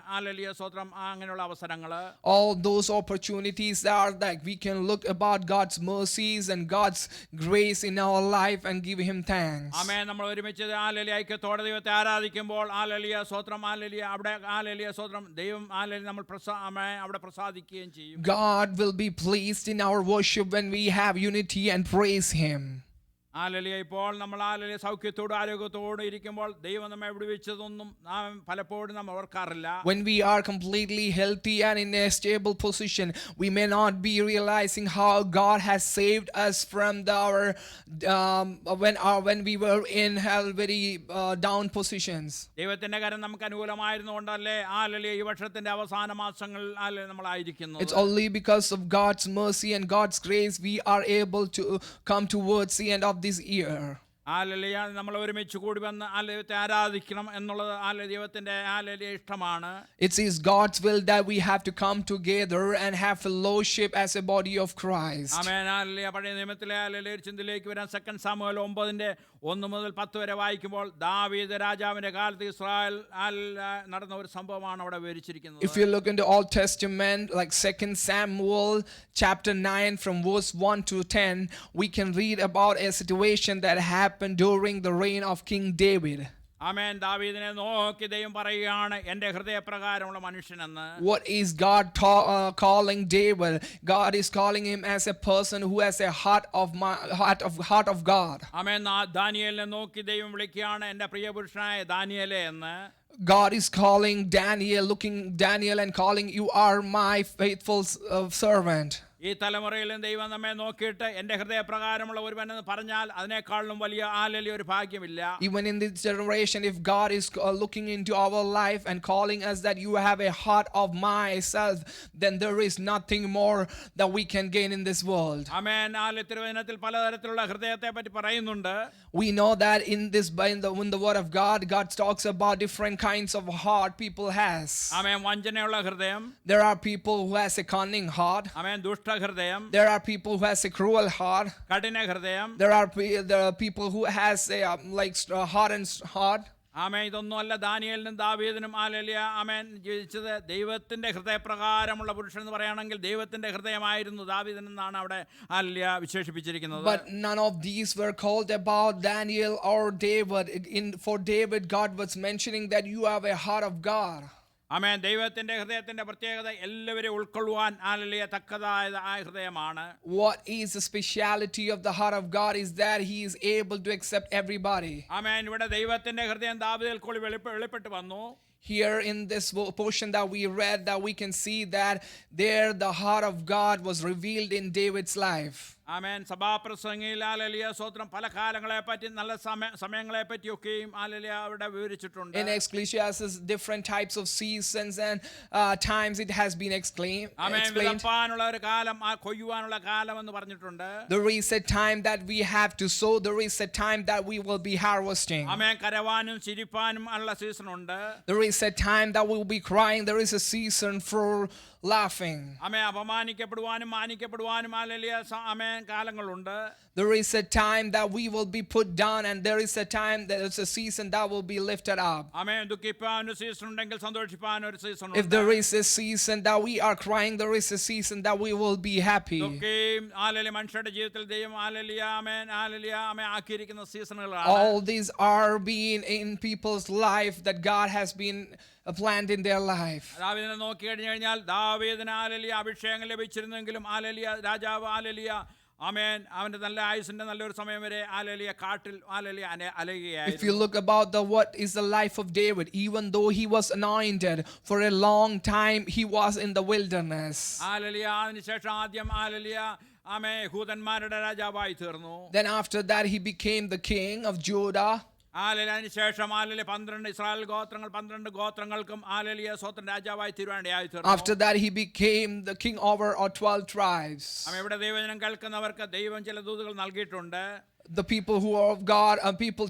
സ്വത്രം അങ്ങനെയുള്ള അവസരങ്ങൾ. All those opportunities are that we can look about God's mercies and God's grace in our life and give Him thanks. Amen. നമ്മൾ ഒരുമിച്ച് ഐക്യത്തോടെ ദൈവത്തെ ആരാധിക്കുമ്പോൾ സ്വത്രം അവിടെ സ്വത്രം ദൈവം നമ്മൾ അവിടെ പ്രസാദിക്കുകയും ചെയ്യും. God will be pleased in our worship when we have unity and praise Him. ആലലിയ ഇപ്പോൾ നമ്മൾ ആലലിയ സൗഖ്യത്തോടും ആരോഗ്യത്തോടും ഇരിക്കുമ്പോൾ ദൈവം നമ്മെ വിടുവിച്ചതൊന്നും നാം പലപ്പോഴും നമ്മൾ ഓർക്കാറില്ല. When we are completely healthy and in a stable position, we may not be realizing how God has saved us from when we were in very down positions. ദൈവത്തിന്റെ കരം നമുക്ക് അനുകൂലമായിരുന്നുകൊണ്ടല്ലേ ആലലിയ ഈ വർഷത്തിന്റെ അവസാന മാസങ്ങളിൽ നമ്മളായിരിക്കുന്നു. It's only because of God's mercy and God's grace we are able to come towards the end of this year. ആലലിയ നമ്മൾ ഒരുമിച്ച് കൂടി വന്ന് ദൈവത്തെ ആരാധിക്കണം എന്നുള്ളത് ദൈവത്തിന്റെ ഇഷ്ടമാണ്. It is God's will that we have to come together and have fellowship as a body of Christ. ആമേൻ. ആലലിയ പഴയ നിയമത്തിലെ ചിന്തയിലേക്ക് വരാൻ 2 സാമുവേൽ 9:1-10 വരെ വായിക്കുമ്പോൾ ദാവീദ് രാജാവിന്റെ കാലത്ത് ഇസ്രായേൽ നടന്ന ഒരു സംഭവമാണ് അവിടെ വിവരിച്ചിരിക്കുന്നത്. If you look into Old Testament like 2 Samuel chapter 9 from verse 1 to 10, we can read about a situation that happened during the reign of King David. ആമേൻ. ദാവീദിനെ നോക്കി ദൈവം പറയുകയാണ് എൻ്റെ ഹൃദയപ്രകാരമുള്ള മനുഷ്യനെന്ന്. What is God calling David? God is calling him as a person who has a heart of God. ആമേൻ. ദാനിയേലിനെ നോക്കി ദൈവം വിളിക്കുകയാണ് എൻ്റെ പ്രിയപുരുഷനായ ദാനിയേലേ എന്ന്. God is calling Daniel, looking Daniel and calling, you are my faithful servant. ഈ തലമുറയിലും ദൈവം നമ്മെ നോക്കിയിട്ട് എൻ്റെ ഹൃദയപ്രകാരമുള്ള ഒരുവനെന്ന് പറഞ്ഞാൽ അതിനേക്കാളും വലിയ ഒരു ഭാഗ്യമില്ല. Even in this generation, if God is looking into our life and calling us that you have a heart of myself, then there is nothing more that we can gain in this world. ആമേൻ. തിരുവചനത്തിൽ പലതരത്തിലുള്ള ഹൃദയത്തെ പറ്റി പറയുന്നുണ്ട്. We know that in the word of God, God talks about different kinds of heart people has. ആമേൻ. വഞ്ചനയുള്ള ഹൃദയം. There are people who has a cunning heart. Amen. ദുഷ്ടഹൃദയം. There are people who has a cruel heart. കഠിന ഹൃദയം. There are people who has a hardened heart. ആമേൻ. ഇതൊന്നുമല്ല ദാനിയേലിനും ദാവീദിനും ആമേൻ ജീവിച്ചത്. ദൈവത്തിന്റെ ഹൃദയപ്രകാരമുള്ള പുരുഷൻ എന്ന് പറയുകയാണെങ്കിൽ ദൈവത്തിന്റെ ഹൃദയമായിരുന്നു ദാവീദിനെന്നാണ് അവിടെ വിശേഷിപ്പിച്ചിരിക്കുന്നത്. But none of these were called about Daniel or David. For David, God was mentioning that you have a heart of God. ആമേൻ. ദൈവത്തിന്റെ ഹൃദയത്തിന്റെ പ്രത്യേകത എല്ലാവരെയും ഉൾക്കൊള്ളുവാൻ തക്കതായ ഹൃദയമാണ്. What is the speciality of the heart of God is that he is able to accept everybody. ആമേൻ. ഇവിടെ ദൈവത്തിന്റെ ഹൃദയം ദാവീദിൽ കൂടി വെളിപ്പെട്ടു വന്നു. Here in this portion that we read, that we can see that there the heart of God was revealed in David's life. ആമേൻ. സഭാപ്രസംഗിയിൽ സ്വത്രം പല കാലങ്ങളെ പറ്റി നല്ല സമയങ്ങളെ പറ്റിയൊക്കെയും അവിടെ വിവരിച്ചിട്ടുണ്ട്. In Ecclesiastes, different types of seasons and times it has been explained. ആമേൻ. വിതപ്പാനുള്ള ഒരു കാലം, കൊയ്യുവാനുള്ള കാലം എന്ന് പറഞ്ഞിട്ടുണ്ട്. There is a time that we have to sow. There is a time that we will be harvesting. ആമേൻ. കരവാനും ചിരിപ്പാനും ഉള്ള സീസൺ ഉണ്ട്. There is a time that we will be crying. There is a season for laughing. Amen. അപമാനിക്കപ്പെടുവാനും മാനിക്കപ്പെടുവാനും amen കാലങ്ങളുണ്ട്. There is a time that we will be put down, and there is a time, there is a season that will be lifted up. ആമേൻ. ദുഃഖിപ്പാൻ ഒരു season ഉണ്ടെങ്കിൽ സന്തോഷിപ്പാൻ ഒരു season ഉണ്ട്. If there is a season that we are crying, there is a season that we will be happy. ദുഃഖിയും മനുഷ്യരുടെ ജീവിതത്തിൽ ദൈവം ആമേൻ ആക്കിയിരിക്കുന്ന സീസണുകളാണ്. All these are being in people's life that God has been planned in their life. ദാവീദിനെ നോക്കി കഴിഞ്ഞാൽ ദാവീദിന് അഭിഷേകം ലഭിച്ചിരുന്നെങ്കിലും രാജാവ് ആമേൻ അവന്റെ നല്ല ആയുസിന്റെ നല്ലൊരു സമയം വരെ കാട്ടിൽ അലയുകയായിരുന്നു. If you look about what is the life of David, even though he was anointed, for a long time he was in the wilderness. അതിനുശേഷം ആദ്യം ആമേ യഹൂദന്മാരുടെ രാജാവായി തീർന്നു. Then after that he became the king of Judah. അതിനുശേഷം 12 Israel ഗോത്രങ്ങൾ 12 ഗോത്രങ്ങൾക്കും സ്വന്തം രാജാവായി തീരുവാനിടയായി തീർന്നു. After that he became the king over 12 tribes. ഇവിടെ ദൈവവചനം കേൾക്കുന്നവർക്ക് ദൈവം ചില ദൂതുകൾ നൽകിയിട്ടുണ്ട്. The people who are of God,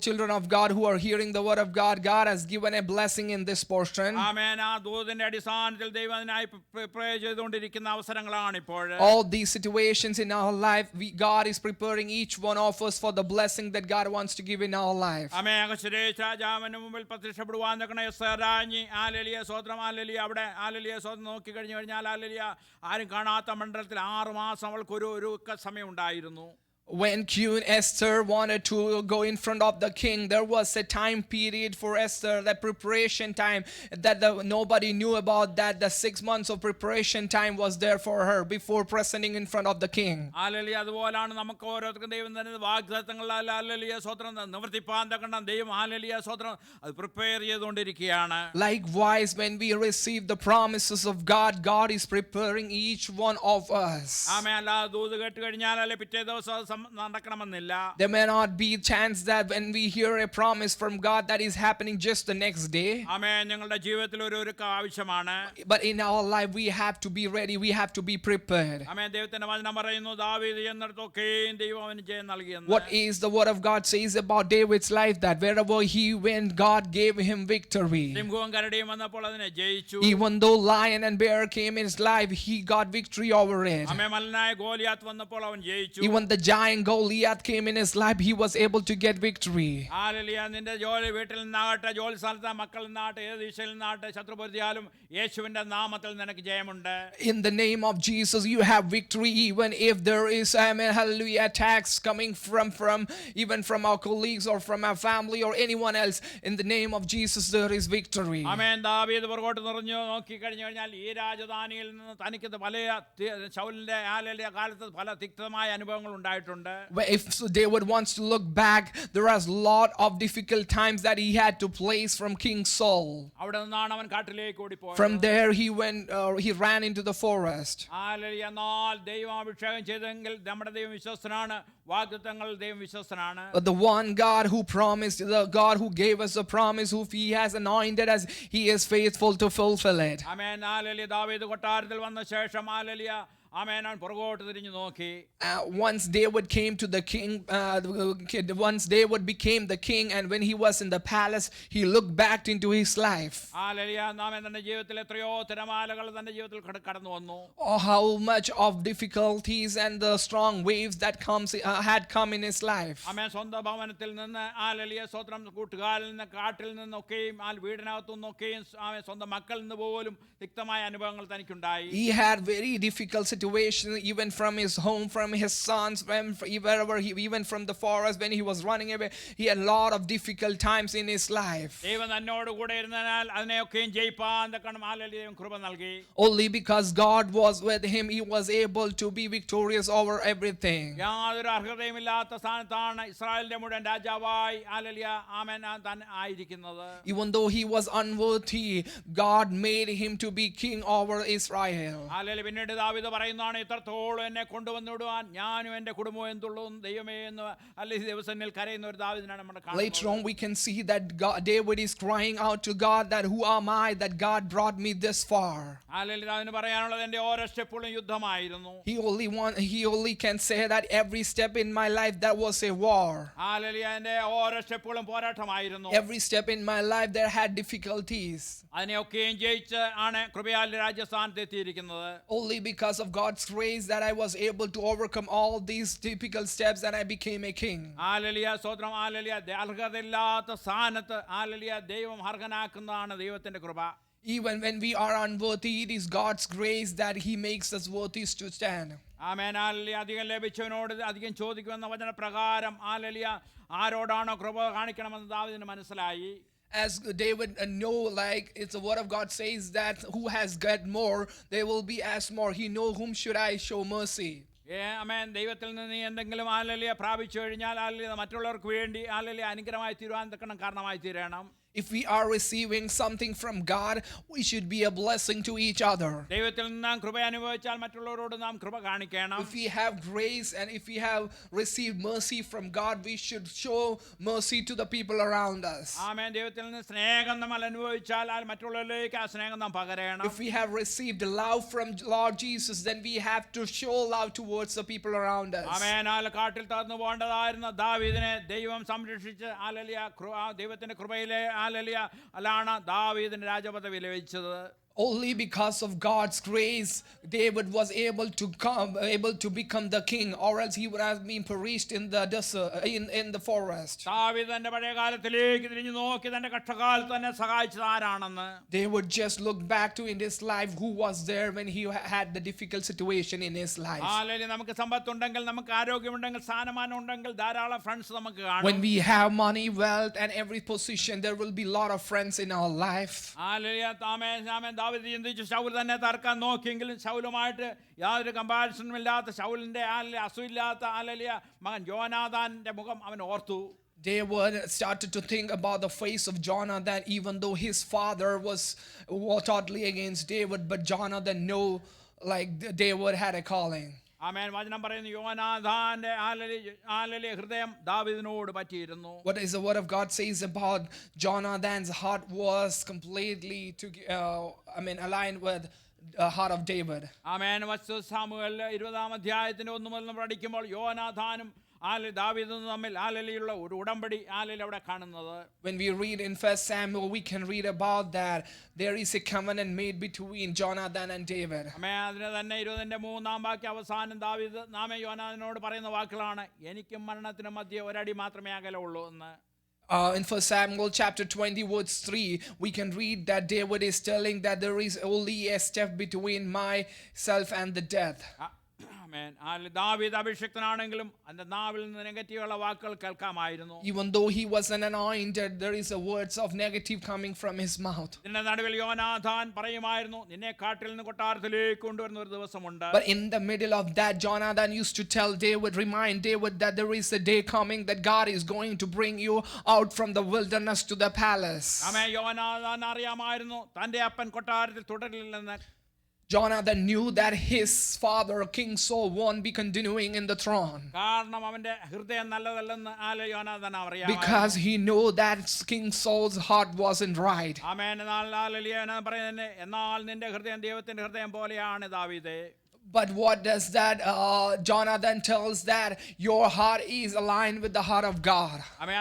children of God who are hearing the word of God, God has given a blessing in this portion. ആമേൻ. ആ ദൂതിന്റെ അടിസ്ഥാനത്തിൽ ദൈവം അതിനായി പ്രേ ചെയ്തുകൊണ്ടിരിക്കുന്ന അവസരങ്ങളാണ് ഇപ്പോൾ. All these situations in our life, God is preparing each one of us for the blessing that God wants to give in our life. ആമേൻ. അഹശ്വേരോശ് രാജാവിന് മുമ്പിൽ പ്രത്യക്ഷപ്പെടുവാൻ നിൽക്കുന്ന എസ്തേർ രാജ്ഞി സ്വത്രം അവിടെ സ്വത്രം നോക്കി കഴിഞ്ഞാൽ ആരും കാണാത്ത മണ്ഡലത്തിൽ 6 മാസം അവൾക്ക് ഒരു സമയം ഉണ്ടായിരുന്നു. When Queen Esther wanted to go in front of the king, there was a time period for Esther, the preparation time, that nobody knew about that. The 6 months of preparation time was there for her before presenting in front of the king. Hallelujah. അതുപോലാണ് നമുക്ക് ഓരോരുത്തർക്കും ദൈവം തന്നെ വാഗ്ദത്തങ്ങളാൽ hallelujah സ്വത്രം നിവർത്തിപ്പാൻ തക്കണ്ണം ദൈവം hallelujah സ്വത്രം അത് prepare ചെയ്തുകൊണ്ടിരിക്കുകയാണ്. Likewise, when we receive the promises of God, God is preparing each one of us. ആമേൻ. അല്ലാതെ ദൂത് കേട്ട് കഴിഞ്ഞാൽ അല്ലെ പിറ്റേ ദിവസം നടക്കണമെന്നില്ല. There may not be chance that when we hear a promise from God that is happening just the next day. ആമേൻ. ഞങ്ങളുടെ ജീവിതത്തിൽ ഒരു ഒരുക്കം ആവശ്യമാണ്. But in our life we have to be ready, we have to be prepared. ആമേൻ. ദൈവത്തിന്റെ വചനം പറയുന്നു ദാവീദ് ചെന്നിടത്തൊക്കെയും ദൈവം അവന് ജയം നൽകിയെന്ന്. What is the word of God says about David's life, that wherever he went, God gave him victory. സിംഹവും കരടിയും വന്നപ്പോൾ അതിനെ ജയിച്ചു. Even though lion and bear came in his life, he got victory over it. ആമേൻ. മല്ലനായ ഗോലിയാത്ത് വന്നപ്പോൾ അവൻ ജയിച്ചു. Even the giant Goliath came in his life, he was able to get victory. Hallelujah. നിന്റെ ജോലി വീട്ടിൽ നിന്നാകട്ടെ, ജോലി സ്ഥലത്ത് മക്കളിൽ നിന്നാകട്ടെ, ഏത് ദിശയിൽ നിന്നാകട്ടെ, ശത്രു പൊരുതിയാലും യേശുവിന്റെ നാമത്തിൽ നിനക്ക് ജയമുണ്ട്. In the name of Jesus, you have victory, even if there is, amen, hallelujah, attacks coming from even from our colleagues or from our family or anyone else. In the name of Jesus, there is victory. ആമേൻ. ദാവീദ് പുറകോട്ട് നിറഞ്ഞു നോക്കി കഴിഞ്ഞു കഴിഞ്ഞാൽ ഈ രാജധാനിയിൽ നിന്ന് തനിക്ക് പല ശൗലിന്റെ ഹല്ലേലൂയ കാലത്ത് പല തിക്തമായ അനുഭവങ്ങൾ ഉണ്ടായിട്ടുണ്ട്. If David wants to look back, there are a lot of difficult times that he had to place from King Saul. അവിടെ നിന്നാണ് അവൻ കാട്ടിലേക്ക് ഓടിപ്പോയത്. From there he ran into the forest. Hallelujah. എന്നാൽ ദൈവം അഭിഷേകം ചെയ്തെങ്കിൽ നമ്മുടെ ദൈവം വിശ്വസ്തനാണ്. വാഗ്ദത്തങ്ങൾ ദൈവം വിശ്വസ്തനാണ്. But the one God who promised, the God who gave us a promise, who he has anointed us, he is faithful to fulfill it. Amen. Hallelujah. ദാവീദ് കൊട്ടാരത്തിൽ വന്ന ശേഷം ഹല്ലേലൂയ ആമേൻ അവൻ പുറകോട്ട് തിരിഞ്ഞു നോക്കി. Once David came to the king, once David became the king, and when he was in the palace, he looked back into his life. Hallelujah. Amen. തന്റെ ജീവിതത്തിൽ എത്രയോ തിരമാലകൾ തന്റെ ജീവിതത്തിൽ കടന്നു വന്നു. Oh, how much of difficulties and the strong waves that had come in his life. ആമേൻ. സ്വന്തം ഭവനത്തിൽ നിന്ന് ഹല്ലേലൂയ സ്വന്തം കൂട്ടുകാരിൽ നിന്ന് കാട്ടിൽ നിന്നൊക്കെയും വീടിനകത്തു നിന്നൊക്കെയും ആമേൻ സ്വന്തം മക്കളിൽ നിന്ന് പോലും തിക്തമായ അനുഭവങ്ങൾ തനിക്കുണ്ടായി. He had very difficult situations, even from his home, from his sons, wherever even from the forest when he was running away. He had a lot of difficult times in his life. ദൈവം തന്നോട് കൂടെ ഇരുന്നാൽ അതിനെയൊക്കെയും ജയിപ്പാൻ തക്കണ്ണം hallelujah കൃപ നൽകി. Only because God was with him, he was able to be victorious over everything. യാതൊരു അർഹതയുമില്ലാത്ത സ്ഥാനത്താണ് ഇസ്രായേലിന്റെ മുഴുവൻ രാജാവായി ഹല്ലേലൂയ ആമേൻ താൻ ആയിരിക്കുന്നത്. Even though he was unworthy, God made him to be king over Israel. Hallelujah. പിന്നീട് ദാവീദ് പറയുന്നതാണ് ഇത്രത്തോളം എന്നെ കൊണ്ടുവന്നിടുവാൻ ഞാനും എന്റെ കുടുംബവും എന്തുള്ളൂ ദൈവമേ എന്ന് അല്ലെങ്കിൽ ദിവസങ്ങളിൽ കരയുന്ന ഒരു ദാവീദിനാണ് നമ്മൾ കാണുന്നത്. Later on we can see that David is crying out to God that who am I that God brought me this far. Hallelujah. അതിന് പറയാനുള്ളത് എന്റെ ഓരോ സ്റ്റെപ്പുകളും യുദ്ധമായിരുന്നു. He only can say that every step in my life that was a war. Hallelujah. എന്റെ ഓരോ സ്റ്റെപ്പുകളും പോരാട്ടമായിരുന്നു. Every step in my life there had difficulties. അതിനെയൊക്കെയും ജയിച്ച് ആണ് കൃപയാൽ രാജസ്ഥാനത്ത് എത്തിയിരിക്കുന്നത്. Only because of God's grace that I was able to overcome all these difficult steps and I became a king. Hallelujah. സ്തോത്രം. Hallelujah. അർഹതയില്ലാത്ത സ്ഥാനത്ത് hallelujah ദൈവം അർഹനാക്കുന്നതാണ് ദൈവത്തിന്റെ കൃപ. Even when we are unworthy, it is God's grace that he makes us worthy to stand. Amen. Hallelujah. അധികം ലഭിച്ചവനോട് അധികം ചോദിക്കുമെന്ന വചനപ്രകാരം hallelujah ആരോടാണോ കൃപ കാണിക്കണമെന്ന് ദാവീദിന് മനസ്സിലായി. As David know, like it's the word of God says that who has got more, they will be asked more. He know whom should I show mercy. ആമേൻ. ദൈവത്തിൽ നിന്ന് നീ എന്തെങ്കിലും ഹല്ലേലൂയ പ്രാപിച്ചു കഴിഞ്ഞാൽ ഹല്ലേലൂയ മറ്റുള്ളവർക്ക് വേണ്ടി ഹല്ലേലൂയ അനുഗ്രഹമായി തീരുവാൻ തക്കണം കാരണമായി തീരണം. If we are receiving something from God, we should be a blessing to each other. ദൈവത്തിൽ നിന്ന് നാം കൃപ അനുഭവിച്ചാൽ മറ്റുള്ളവരോട് നാം കൃപ കാണിക്കണം. If we have grace and if we have received mercy from God, we should show mercy to the people around us. ആമേൻ. ദൈവത്തിൽ നിന്ന് സ്നേഹം നമ്മൾ അനുഭവിച്ചാൽ മറ്റുള്ളവരിലേക്ക് ആ സ്നേഹം നാം പകരണം. If we have received love from Lord Jesus, then we have to show love towards the people around us. ആമേൻ. കാട്ടിൽ തന്നു പോകേണ്ടതായിരുന്ന ദാവീദിനെ ദൈവം സംരക്ഷിച്ച് ഹല്ലേലൂയ ദൈവത്തിന്റെ കൃപയിലെ ഹല്ലേലൂയ അലാണ് ദാവീദിന് രാജപദവി ലഭിച്ചത്. Only because of God's grace, David was able to become the king, or else he would have been perished in the desert, in the forest. ദാവീദ് തന്റെ പഴയ കാലത്തിലേക്ക് തിരിഞ്ഞു നോക്കി തന്റെ കഷ്ടകാലത്ത് തന്നെ സഹായിച്ചത് ആരാണെന്ന്. They would just look back to in his life who was there when he had the difficult situation in his life. Hallelujah. നമുക്ക് സമ്പത്തുണ്ടെങ്കിൽ, നമുക്ക് ആരോഗ്യമുണ്ടെങ്കിൽ, സ്ഥാനമാനം ഉണ്ടെങ്കിൽ, ധാരാളം ഫ്രണ്ട്സ് നമുക്ക് When കാണും. we have money, wealth, and every position, there will be a lot of friends in our life. Hallelujah. Amen amen. ദാവീദ് ചിന്തിച്ചു, ശൗൽ തന്നെ തർക്കാൻ നോക്കിയെങ്കിലും ശൗലുമായിട്ട് യാതൊരു കമ്പാരിസണും ഇല്ലാത്ത, ശൗലിന്റെ അസൂയില്ലാത്ത ഹല്ലേലൂയ മകൻ യോനാഥാന്റെ മുഖം അവൻ ഓർത്തു. David started to think about the face of Jonathan, even though his father was totally against David, but Jonathan knew like David had a calling. ആമേൻ. വചനം പറയുന്നു, യോനാഥാന്റെ ഹല്ലേലൂയ ഹൃദയം ദാവീദിനോട് പറ്റിയിരുന്നു. What is the word of God says about Jonathan's heart was completely aligned with the heart of David. Amen. Samuel 20-ാം അധ്യായത്തിന്റെ 1 മുതൽ നമ്മൾ പഠിക്കുമ്പോൾ യോനാഥാനും ദാവീദും തമ്മിൽ ഹല്ലേലൂയയുള്ള ഒരു ഉടമ്പടി ഹല്ലേലൂയ അവിടെ കാണുന്നത്. When we read in 1 Samuel, we can read about that there is a covenant made between Jonathan and David. ആമേൻ. അതിന് തന്നെ 20-ന്റെ 3-ാം വാക്യം അവസാനം ദാവീദ് യോനാഥാനോട് പറയുന്ന വാക്കുകളാണ്, എനിക്കും മരണത്തിനും മധ്യേ ഒരടി മാത്രമേ അകലമുള്ളൂ എന്ന്. In 1 Samuel chapter 20 verse 3, we can read that David is telling that there is only a step between myself and the death. ആമേൻ. ദാവീദ് അഭിഷിക്തനാണെങ്കിലും അതിന്റെ നാവിൽ നിന്ന് നെഗറ്റീവുള്ള വാക്കുകൾ കേൾക്കാമായിരുന്നു. Even though he was an anointed, there is a words of negative coming from his mouth. ഇതിന്റെ നടുവിൽ യോനാഥാൻ പറയുമായിരുന്നു, നിന്നെ കാട്ടിൽ നിന്ന് കൊട്ടാരത്തിലേക്ക് കൊണ്ടുവരുന്ന ഒരു ദിവസമുണ്ട്. But in the middle of that, Jonathan used to tell David, remind David that there is a day coming that God is going to bring you out from the wilderness to the palace. ആമേൻ. യോനാഥാൻ അറിയാമായിരുന്നു തന്റെ അപ്പൻ കൊട്ടാരത്തിൽ തുടരില്ലെന്ന്. Jonathan knew that his father, King Saul, won't be continuing in the throne. കാരണം അവന്റെ ഹൃദയം നല്ലതല്ലെന്ന് യോനാഥാൻ അറിയാം. Because he knew that King Saul's heart wasn't right. ആമേൻ. എന്നാൽ പറയുന്നത്, എന്നാൽ നിന്റെ ഹൃദയം ദൈവത്തിന്റെ ഹൃദയം പോലെയാണ് ദാവീദേ. But what does that Jonathan tells that your heart is aligned with the heart of God. ആമേൻ.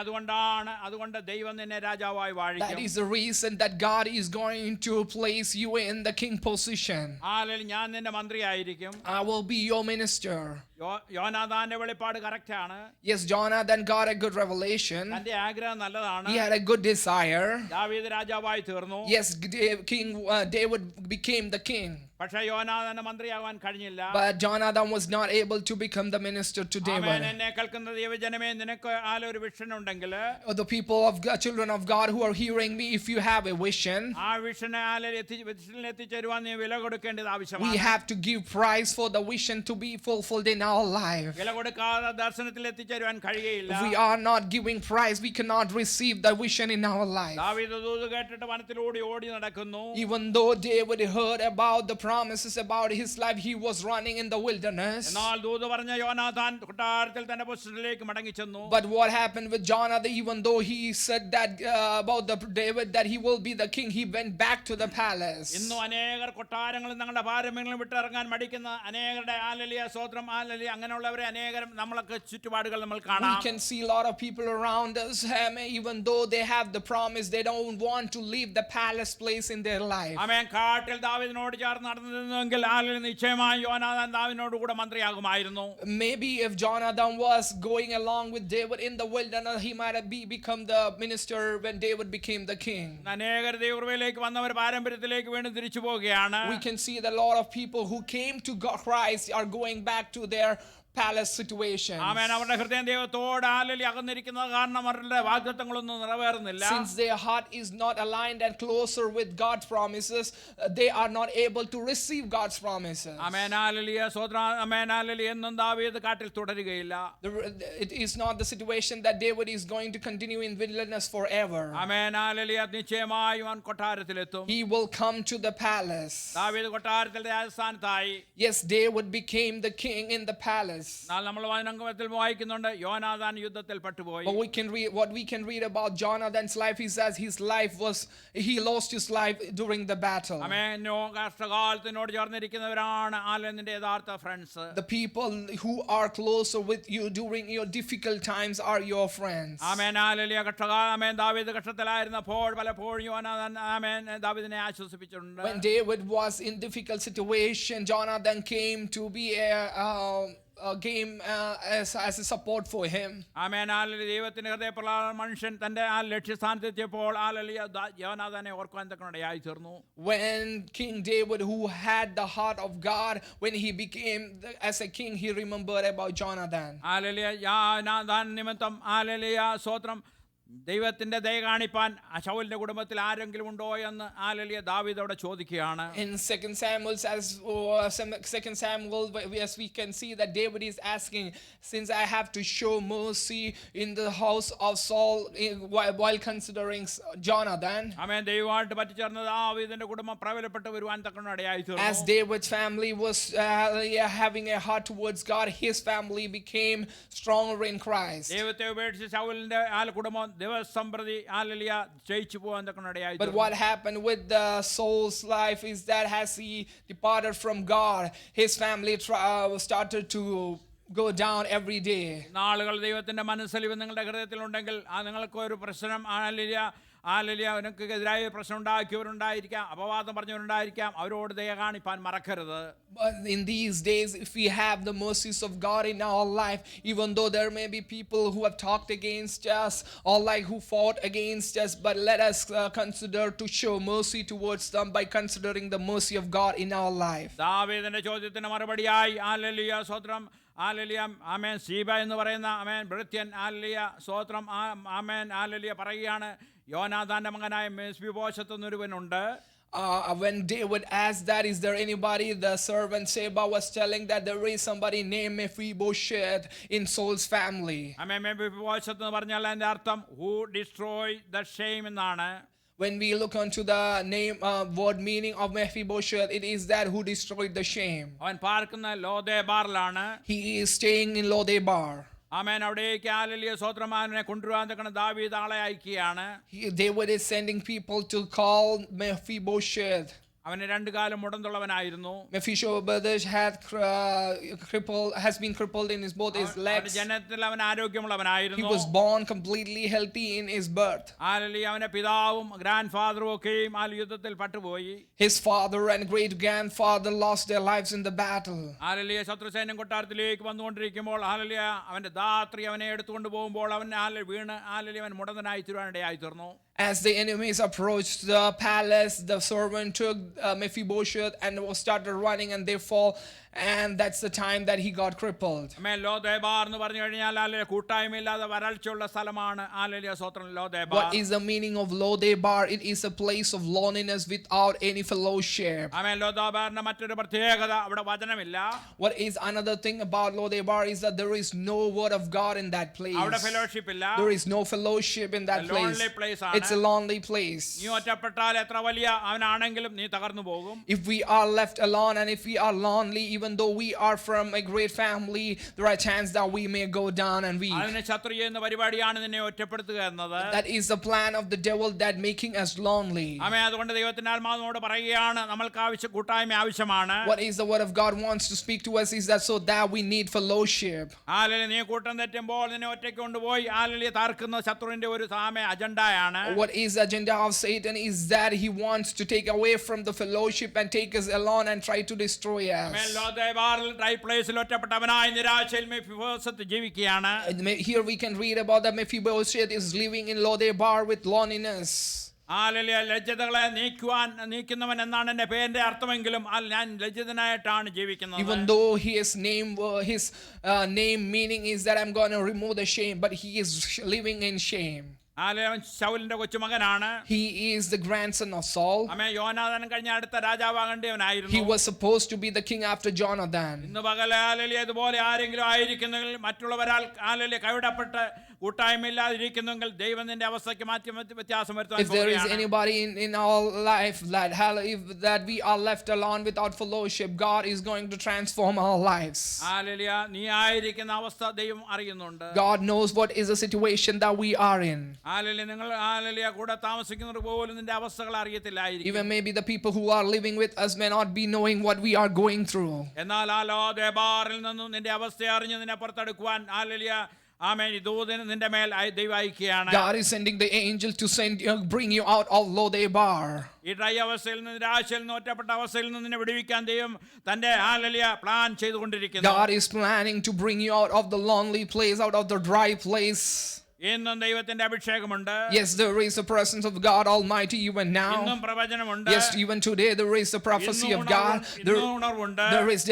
അതുകൊണ്ട് ദൈവം നിന്നെ രാജാവായി That വാഴിക്കും. is the reason that God is going to place you in the king position. ഞാൻ നിന്റെ മന്ത്രിയായിരിക്കും. I will be your minister. യോനാഥാന്റെ വെളിപ്പാട് correct ആണ്. Yes, Jonathan got a good revelation. തന്റെ ആഗ്രഹം നല്ലതാണ്. He had a good desire. ദാവീദ് രാജാവായി തീർന്നു. Yes, David became the king. പക്ഷേ യോനാഥാന് മന്ത്രിയാവാൻ കഴിഞ്ഞില്ല. But Jonathan was not able to become the minister to amen. David. എന്നെ കേൾക്കുന്ന ദൈവജനമേ, നിനക്ക് ഒരു വിഷൻ ഉണ്ടെങ്കിൽ, The people of God, children of God who are hearing me, if you have a vision, ആ വിഷനെ എത്തിച്ചേരുവാൻ നീ വില കൊടുക്കേണ്ടത് we ആവശ്യമാണ്. have to give price for the vision to be fulfilled in our life. വില കൊടുക്കാതെ ദർശനത്തിൽ എത്തിച്ചേരുവാൻ കഴിയുകയില്ല. If we are not giving price, we cannot receive the vision in our life. ദാവീദ് ദൂത് കേട്ടിട്ട് വനത്തിലൂടെ ഓടി നടക്കുന്നു. Even though David heard about the promises about his life, he was running in the wilderness. എന്നാൽ ദൂത് പറഞ്ഞ യോനാഥാൻ കൊട്ടാരത്തിൽ തന്റെ പൊസിഷനിലേക്ക് മടങ്ങി ചെന്നു. But what happened with Jonathan, even though he said that about the David that he will be the king, he went back to the palace. ഇന്നും അനേകർ കൊട്ടാരങ്ങളും തങ്ങളുടെ പാരമ്യങ്ങളും വിട്ടിറങ്ങാൻ മടിക്കുന്ന അനേകരുടെ സ്വോത്രം അങ്ങനെയുള്ളവരെ അനേകരും നമ്മളൊക്കെ ചുറ്റുപാടുകൾ നമ്മൾ We കാണാം. can see a lot of people around us, even though they have the promise, they don't want to leave the palace place in their life. ആമേൻ. കാട്ടിൽ ദാവീദിനോട് ചേർന്ന് നടന്നിരുന്നെങ്കിൽ നിശ്ചയമായി യോനാഥാൻ ദാവീദിനോട് കൂടെ മന്ത്രിയാകുമായിരുന്നു. Maybe if Jonathan was going along with David in the wilderness, he might have become the minister when David became the king. അനേകർ ദൈവകൃപയിലേക്ക് വന്നവർ പാരമ്പര്യത്തിലേക്ക് വീണ്ടും തിരിച്ചു പോവുകയാണ്. We can see that a lot of people who came to Christ are going back to their palace situation. ആമേൻ. അവരുടെ ഹൃദയം ദൈവത്തോട് അകന്നിരിക്കുന്നത് കാരണം അവരുടെ വാഗ്ദത്തങ്ങളൊന്നും നിറവേറുന്നില്ല. Since their heart is not aligned and closer with God's promises, they are not able to receive God's promises. Amen. Hallelujah. സ്തോത്രം. ആമേൻ. Hallelujah. എന്നും ദാവീദ് കാട്ടിൽ തുടരുകയില്ല. It is not the situation that David is going to continue in wilderness forever. Amen. Hallelujah. നിശ്ചയമായും അവൻ കൊട്ടാരത്തിലെത്തും. He will come to the palace. ദാവീദ് കൊട്ടാരത്തിൽ രാജസ്ഥാനത്തായി. Yes, David became the king in the palace. sacrifice. എന്നാൽ നമ്മൾ വചനത്തിൽ വായിക്കുന്നുണ്ട് യോനാഥാൻ യുദ്ധത്തിൽ പെട്ടുപോയി. But what we can read about Jonathan's life is that he lost his life during the battle. ആമേൻ. കഷ്ടകാലത്തിനോട് ചേർന്നിരിക്കുന്നവരാണ് നിന്റെ യഥാർത്ഥ friends. The people who are closer with you during your difficult times are your friends. Amen. Hallelujah. Amen. ദാവീദ് കഷ്ടത്തിലായിരുന്നപ്പോൾ പലപ്പോഴും യോനാഥാൻ ദാവീദിനെ ആശ്വസിപ്പിച്ചിട്ടുണ്ട്. When David was in difficult situation, Jonathan came to be as a support for him. ആമേൻ. ദൈവത്തിന്റെ ഹൃദയപ്രകാരം മനുഷ്യൻ തന്റെ ലക്ഷ്യസ്ഥാനത്തെത്തിയപ്പോൾ യോനാഥാനെ ഓർക്കുവാൻ തക്കനിടയായി തീർന്നു. When King David, who had the heart of God, when he became as a king, he remembered about Jonathan. Hallelujah. യോനാഥാൻ നിമിത്തം സ്തോത്രം ദൈവത്തിന്റെ ദയ കാണിപ്പാൻ ശൗലിന്റെ കുടുംബത്തിൽ ആരെങ്കിലും ഉണ്ടോ എന്ന് ദാവീദ് അവിടെ ചോദിക്കുകയാണ്. In 2 Samuel, yes, we can see that David is asking, since I have to show mercy in the house of Saul while considering Jonathan. ആമേൻ. ദൈവമായിട്ട് പറ്റിച്ചേർന്ന ദാവീദിന്റെ കുടുംബം പ്രബലപ്പെട്ടു വരുവാൻ തക്കനിടയായി തീർന്നു. As David's family was having a heart towards God, his family became stronger in Christ. ദൈവത്തെ ഉപേക്ഷിച്ച് ശൗലിന്റെ കുടുംബം ദിവസം പ്രതി ജയിച്ചു പോകാൻ തക്കനിടയായി. But what happened with Saul's life is that as he departed from God, his family started to go down every day. നാളുകൾ ദൈവത്തിന്റെ മനസ്സലിവ് നിങ്ങളുടെ ഹൃദയത്തിലുണ്ടെങ്കിൽ നിങ്ങൾക്ക് ഒരു പ്രശ്നം നിനക്കെതിരായ പ്രശ്നം ഉണ്ടാക്കിയവരുണ്ടായിരിക്കാം, അപവാദം പറഞ്ഞവരുണ്ടായിരിക്കാം, അവരോട് ദയ കാണിപ്പാൻ മറക്കരുത്. But in these days, if we have the mercies of God in our life, even though there may be people who have talked against us or who fought against us, but let us consider to show mercy towards them by considering the mercy of God in our life. ദാവീദിന്റെ ചോദ്യത്തിന് മറുപടിയായി hallelujah സ്തോത്രം hallelujah ആമേൻ സീബ എന്ന് പറയുന്ന ആമേൻ ഭൃത്യൻ hallelujah സ്തോത്രം amen hallelujah പറയുകയാണ് യോനാഥാന്റെ മകനായ മെഫീബോശത്ത് എന്നൊരുവനുണ്ട്. When David asked that, is there anybody, the servant Seba was telling that there is somebody named Mephibosheth in Saul's family. ആമേൻ. മെഫീബോശത്ത് എന്ന് പറഞ്ഞാൽ അതിന്റെ അർത്ഥം who destroy the shame എന്നാണ്. When we look onto the word meaning of Mephibosheth, it is that who destroyed the shame. അവൻ പാർക്കുന്ന ലോദേബാറിലാണ്. He is staying in Lodebar. ആമേൻ. അവിടേക്ക് hallelujah സ്തോത്രമാനെ കൊണ്ടുവരാൻ തക്കണ ദാവീദ് ആളെ അയക്കുകയാണ്. David is sending people to call Mephibosheth. അവന് രണ്ടു കാലം മുടന്തുള്ളവനായിരുന്നു. Mephibosheth has been crippled in both his legs. ജനനത്തിൽ അവൻ ആരോഗ്യമുള്ളവനായിരുന്നു. He was born completely healthy in his birth. Hallelujah. അവന്റെ പിതാവും ഗ്രാൻഡ് ഫാദറും ഒക്കെയും യുദ്ധത്തിൽ പെട്ടുപോയി. His father and great grandfather lost their lives in the battle. Hallelujah. ശത്രുസൈന്യം കൊട്ടാരത്തിലേക്ക് വന്നുകൊണ്ടിരിക്കുമ്പോൾ ഹല്ലേലൂയ അവന്റെ ധാത്രി അവനെ എടുത്തുകൊണ്ട് പോകുമ്പോൾ അവൻ വീണ് ഹല്ലേലൂയ അവൻ മുടന്തനായി തീരുവാനിടയായി തീർന്നു. As the enemies approached the palace, the servant took Mephibosheth and started running, and they fall, and that's the time that he got crippled. ലോദേബാർ എന്ന് പറഞ്ഞു കഴിഞ്ഞാൽ കൂട്ടായ്മയില്ലാതെ വരൾച്ചയുള്ള സ്ഥലമാണ്. ലോദേബാർ. What is the meaning of Lodebar? It is a place of loneliness without any fellowship. ലോദേബാറിന്റെ മറ്റൊരു പ്രത്യേകത അവിടെ വചനമില്ല. What is another thing about Lodebar is that there is no word of God in that place. അവിടെ fellowship ഇല്ല. There is no fellowship in that place. It's a lonely place. നീ ഒറ്റപ്പെട്ടാൽ എത്ര വലിയ അവനാണെങ്കിലും നീ തകർന്നു പോകും. If we are left alone and if we are lonely, even though we are from a great family, there are chances that we may go down and weep. അതിനെ ശത്രു ചെയ്യുന്ന പരിപാടിയാണ് നിന്നെ ഒറ്റപ്പെടുത്തുക എന്നത്. That is the plan of the devil, that making us lonely. ആമേൻ. അതുകൊണ്ട് ദൈവത്തിന്റെ ആത്മാവിനോട് പറയുകയാണ് നമ്മൾക്ക് കൂട്ടായ്മ ആവശ്യമാണ്. What is the word of God wants to speak to us is that so that we need fellowship. Hallelujah. നീ കൂട്ടം തെറ്റുമ്പോൾ നിന്നെ ഒറ്റയ്ക്ക് കൊണ്ടുപോയി ഹല്ലേലൂയ താർക്കുന്ന ശത്രുവിന്റെ ഒരു അജണ്ടയാണ്. What is the agenda of Satan is that he wants to take away from the fellowship and take us alone and try to destroy us. Here we can read about that Mephibosheth is living in Lodebar with loneliness. ലജ്ജതകളെ നീക്കുന്നവൻ എന്നാണ് എന്റെ പേരിന്റെ അർത്ഥമെങ്കിലും ഞാൻ ലജ്ജിതനായിട്ടാണ് ജീവിക്കുന്നത്. Even though his name meaning is that I'm going to remove the shame, but he is living in shame. അവൻ ശൗലിന്റെ കൊച്ചുമകനാണ്. He is the grandson of Saul. ആമേൻ. യോനാഥാൻ കഴിഞ്ഞ അടുത്ത രാജാവാകേണ്ടവനായിരുന്നു. He was supposed to be the king after Jonathan. ഇന്ന് പകല് hallelujah ഇതുപോലെ ആരെങ്കിലും ആയിരിക്കുന്നെങ്കിൽ മറ്റുള്ളവരാൽ hallelujah കൈവിടപ്പെട്ട് കൂട്ടായ്മയില്ലാതിരിക്കുന്നെങ്കിൽ ദൈവം നിന്റെ അവസ്ഥയ്ക്ക് മാറ്റി വ്യത്യാസം വരുത്താൻ If there is പോകുകയാണ്. anybody in our life that we are left alone without fellowship, God is going to transform our lives. Hallelujah നീ ആയിരിക്കുന്ന അവസ്ഥ ദൈവം അറിയുന്നുണ്ട്. God knows what is the situation that we are in. Hallelujah നിങ്ങൾ hallelujah കൂടെ താമസിക്കുന്നവർ പോലും നിന്റെ അവസ്ഥകൾ അറിയത്തില്ലായിരിക്കും. Even maybe the people who are living with us may not be knowing what we are going through. എന്നാൽ ആ ലോദേബാറിൽ നിന്നും നിന്റെ അവസ്ഥ അറിഞ്ഞ് നിന്നെ പുറത്തെടുക്കുവാൻ ഹല്ലേലൂയ ആമേൻ ഈ ദൂതൻ നിന്റെ മേൽ ദൈവം അയക്കുകയാണ്. God is sending the angel to bring you out of Lodebar. ഈ ഡ്രൈ അവസ്ഥയിൽ നിന്ന് നിരാശയിൽ നിന്ന് ഒറ്റപ്പെട്ട അവസ്ഥയിൽ നിന്ന് നിന്നെ വിടുവിക്കാൻ ദൈവം തന്റെ ഹല്ലേലൂയ പ്ലാൻ ചെയ്തുകൊണ്ടിരിക്കുന്നു. God is planning to bring you out of the lonely place, out of the dry place. ഇന്നും ദൈവത്തിന്റെ അഭിഷേകമുണ്ട്. Yes, there is the presence of God Almighty even now. ഇന്നും പ്രവചനമുണ്ട്. Yes, even today there is the prophecy of God. ഉണർവുണ്ട്. There is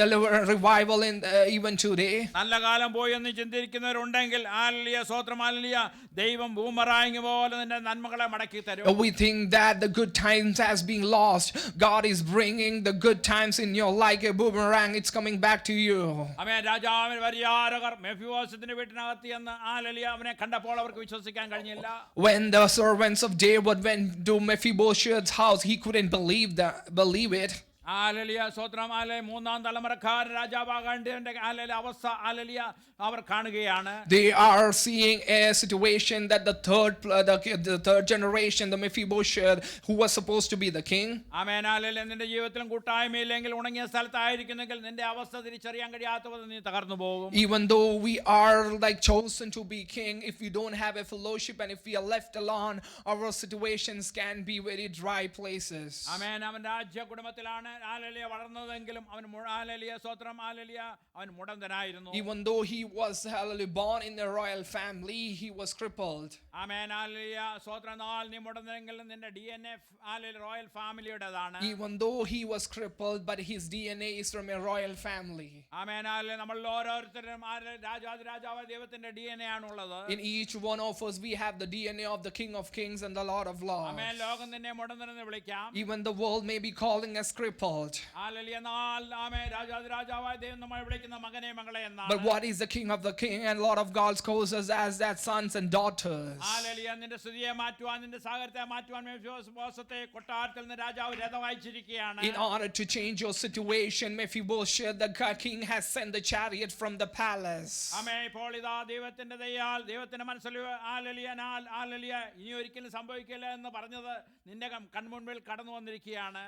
revival in even today. നല്ല കാലം പോയി എന്ന് ചിന്തിക്കുന്നവരുണ്ടെങ്കിൽ hallelujah സ്തോത്രം hallelujah ദൈവം boomerang പോലെ നിന്റെ നന്മകളെ മടക്കി തരും. We think that the good times has been lost. God is bringing the good times in your like a boomerang. It's coming back to you. ആമേൻ. രാജാവിൻ പരിചാരകർ മെഫിബോശത്തിന്റെ വീട്ടിനകത്ത് ചെന്ന് ഹല്ലേലൂയ അവനെ കണ്ടപ്പോൾ അവർക്ക് വിശ്വസിക്കാൻ കഴിഞ്ഞില്ല. When the servants of David went to Mephibosheth's house, he couldn't believe it. Hallelujah സ്തോത്രം hallelujah മൂന്നാം തലമുറക്കാരൻ രാജാവാകേണ്ടവന്റെ hallelujah അവസ്ഥ ഹല്ലേലൂയ അവർ കാണുകയാണ്. They are seeing a situation that the third generation, the Mephibosheth, who was supposed to be the king. Amen. Hallelujah നിന്റെ ജീവിതത്തിലും കൂട്ടായ്മയില്ലെങ്കിൽ ഉണങ്ങിയ സ്ഥലത്തായിരിക്കുന്നെങ്കിൽ നിന്റെ അവസ്ഥ തിരിച്ചറിയാൻ കഴിയാത്തത് നീ തകർന്നു പോകും. Even though we are like chosen to be king, if we don't have a fellowship and if we are left alone, our situations can be very dry places. ആമേൻ. അവൻ രാജ്യ കുടുംബത്തിലാണ് ഹല്ലേലൂയ വളർന്നതെങ്കിലും അവൻ ഹല്ലേലൂയ സ്തോത്രം ഹല്ലേലൂയ അവൻ മുടന്തനായിരുന്നു. Even though he was born in a royal family, he was crippled. Amen. Hallelujah സ്തോത്രം. എന്നാൽ നീ മുടന്തെങ്കിലും നിന്റെ DNA ഹല്ലേലൂയ റോയൽ ഫാമിലിയുടേതാണ്. Even though he was crippled, but his DNA is from a royal family. Amen. Hallelujah നമ്മൾ ഓരോരുത്തരും രാജാവായ ദൈവത്തിന്റെ DNA ആണുള്ളത്. In each one of us we have the DNA of the King of Kings and the Lord of Lords. ആമേൻ. ലോകം നിന്നെ മുടന്തനെന്ന് വിളിക്കാം. Even the world may be calling us crippled. Hallelujah. എന്നാൽ ആമേൻ രാജാവായ ദൈവം നമ്മളെ വിളിക്കുന്ന മകനെ മകളെ എന്നാണ്. But what is the King of the King and Lord of Gods calls us as that sons and daughters. Hallelujah. നിന്റെ സ്ഥിതിയെ മാറ്റുവാൻ നിന്റെ സാഹചര്യത്തെ മാറ്റുവാൻ മെഫിബോശത്തെ കൊട്ടാരത്തിൽ നിന്ന് രാജാവ് രഥമയച്ചിരിക്കുകയാണ്. In order to change your situation, Mephibosheth, the king, has sent the chariot from the palace. ആമേൻ. ഇപ്പോൾ ഇതാ ദൈവത്തിന്റെ ദയയാൽ ദൈവത്തിന്റെ മനസ്സിൽ ഹല്ലേലൂയ ഇനി ഒരിക്കലും സംഭവിക്കില്ല എന്ന് പറഞ്ഞത് നിന്റെ കൺമുൻപിൽ കടന്നു വന്നിരിക്കുകയാണ്.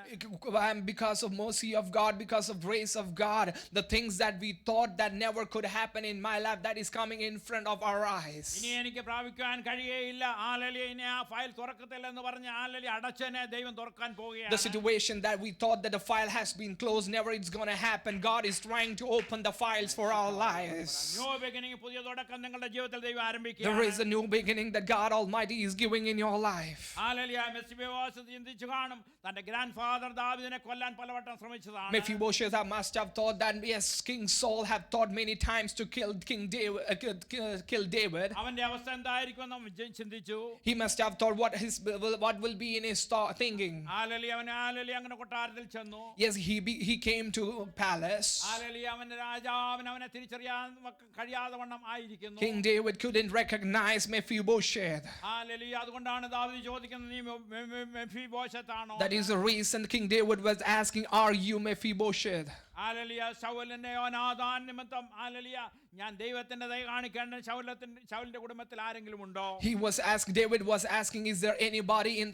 Because of mercy of God, because of grace of God, the things that we thought that never could happen in my life, that is coming in front of our eyes. ഇനി എനിക്ക് പ്രാപിക്കാൻ കഴിയുകയില്ല ഹല്ലേലൂയ ഇനി ആ file തുറക്കത്തില്ല എന്ന് പറഞ്ഞ് hallelujah അടച്ചനെ ദൈവം തുറക്കാൻ പോകുകയാണ്. The situation that we thought that the file has been closed, never it's going to happen. God is trying to open the files for our lives. New beginning പുതിയ തുടക്കം നിങ്ങളുടെ ജീവിതത്തിൽ ദൈവം ആരംഭിക്കുകയാണ്. There is a new beginning that God Almighty is giving in your life. Hallelujah. Mephibosheth ചിന്തിച്ചു കാണും തന്റെ grand father ദാവീദിനെ കൊല്ലാൻ പലവട്ടം ശ്രമിച്ചതാണ്. Mephibosheth must have thought that yes, King Saul have thought many times to kill David. അവന്റെ അവസ്ഥ എന്തായിരിക്കും എന്ന് ചിന്തിച്ചു. He must have thought what will be in his thinking. Hallelujah. അവൻ ഹല്ലേലൂയ അങ്ങനെ കൊട്ടാരത്തിൽ ചെന്നു. Yes, he came to palace. Hallelujah. അവന്റെ രാജാവിന് അവനെ തിരിച്ചറിയാൻ കഴിയാതെ വണ്ണം ആയിരിക്കുന്നു. King David couldn't recognize Mephibosheth. Hallelujah. അതുകൊണ്ടാണ് ദാവീദ് ചോദിക്കുന്നത് നീ മെഫിബോശത്താണോ? That is the reason King David was asking, are you Mephibosheth? Hallelujah. ശൗലിന്റെ യോനാഥാൻ നിമിത്തം ഹല്ലേലൂയ ഞാൻ ദൈവത്തിന്റെ ദയ കാണിക്കേണ്ട ശൗലിന്റെ കുടുംബത്തിൽ ആരെങ്കിലും ഉണ്ടോ? David was asking, is there anybody in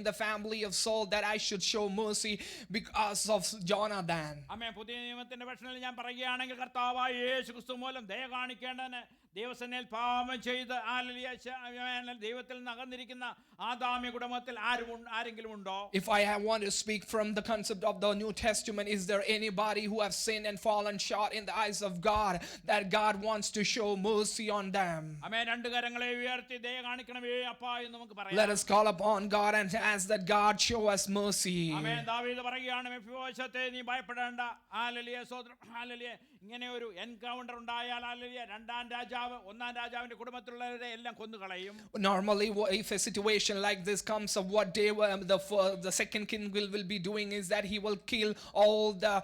the family of Saul that I should show mercy because of Jonathan? ആമേൻ. പുതിയ നിയമത്തിന്റെ ഭക്ഷണത്തിൽ ഞാൻ പറയുകയാണെങ്കിൽ കർത്താവായ യേശുക്രിസ്തു മൂലം ദയ കാണിക്കേണ്ടതിന് ദൈവസന്നിധിയിൽ പാപം ചെയ്ത് ഹല്ലേലൂയ ദൈവത്തിൽ നകന്നിരിക്കുന്ന ആദാമ്യ കുടുംബത്തിൽ ആരെങ്കിലും ഉണ്ടോ? If I want to speak from the concept of the New Testament, is there anybody who have sinned and fallen short in the eyes of God, that God wants to show mercy on them. ആമേൻ രണ്ട് കരങ്ങളെ ഉയർത്തി ദയ കാണിക്കണമേ അപ്പാ എന്ന് നമുക്ക് Let പറയാം. us call upon God and ask that God show us mercy. ആമേൻ ദാവീദ് പറയുകയാണ് മെഫിബോശത്തെ നീ ഭയപ്പെടേണ്ട. ഹല്ലേലൂയ സ്തോത്രം. ഹല്ലേലൂയ. ഇങ്ങനെ ഒരു എൻകൗണ്ടർ ഉണ്ടായാൽ ഹല്ലേലൂയ രണ്ടാം രാജാവ് ഒന്നാം രാജാവിന്റെ കുടുംബത്തിലുള്ളവരെ എല്ലാം കൊന്നുകളയും. Normally, if a situation like this comes of what the second king will be doing is that he will kill all the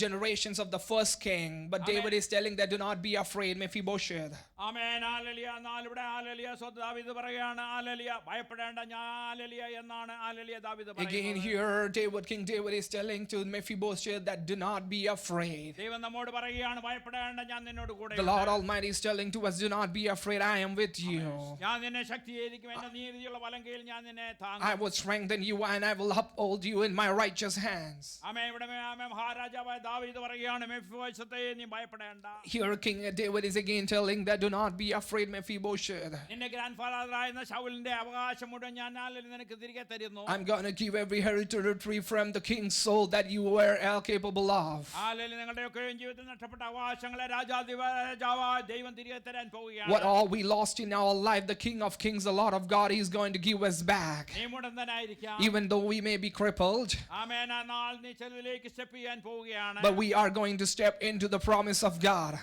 generations of the first king. But Amen. David is telling that do not be afraid, Mephibosheth. Amen hallelujah. എന്നാൽ ഇവിടെ hallelujah സ്വന്തം ദാവീദ് പറയുകയാണ് hallelujah ഭയപ്പെടേണ്ട ഞാൻ hallelujah എന്നാണ് hallelujah ദാവീദ് Again പറയുന്നത്. here King David is telling to Mephibosheth that do not be afraid. ദൈവം നമ്മോട് പറയുകയാണ് ഭയപ്പെടേണ്ട ഞാൻ നിന്നോട് കൂടെ The Lord Almighty is telling to us, do not be afraid, I am with you. ഞാൻ നിന്നെ ശക്തീകരിക്കും എന്റെ നീതിയുള്ള വലങ്കയിൽ ഞാൻ നിന്നെ I താങ്ങും. will strengthen you and I will uphold you in my righteous hands. ആമേൻ ഇവിടെ ആമേൻ മഹാരാജാവായ ദാവീദ് പറയുകയാണ് മെഫിബോശത്തെ നീ ഭയപ്പെടേണ്ട. Here King David is again telling that do not be afraid, Mephibosheth. നിന്റെ ഗ്രാൻഡ് ഫാദറായിരുന്ന ശൗലിന്റെ അവകാശം മുഴുവൻ ഞാൻ നിനക്ക് തിരികെ തരുന്നു. I'm going to give every hereditary from the king's soul that you were capable of. Hallelujah. നിങ്ങളുടെയൊക്കെ ജീവിതത്തിൽ നഷ്ടപ്പെട്ട അവകാശങ്ങളെ രാജാവായ ദൈവം തിരികെ തരാൻ പോവുകയാണ്. What all we lost in our life, the King of Kings, the Lord of God, is going to give us back. നീ മുടന്തനായിരിക്കാം. Even though we may be crippled, ആമേൻ. എന്നാൽ നീ ചെറുതിലേക്ക് സ്റ്റെപ്പ് ചെയ്യാൻ പോവുകയാണ്. but we are going to step into the promise of God.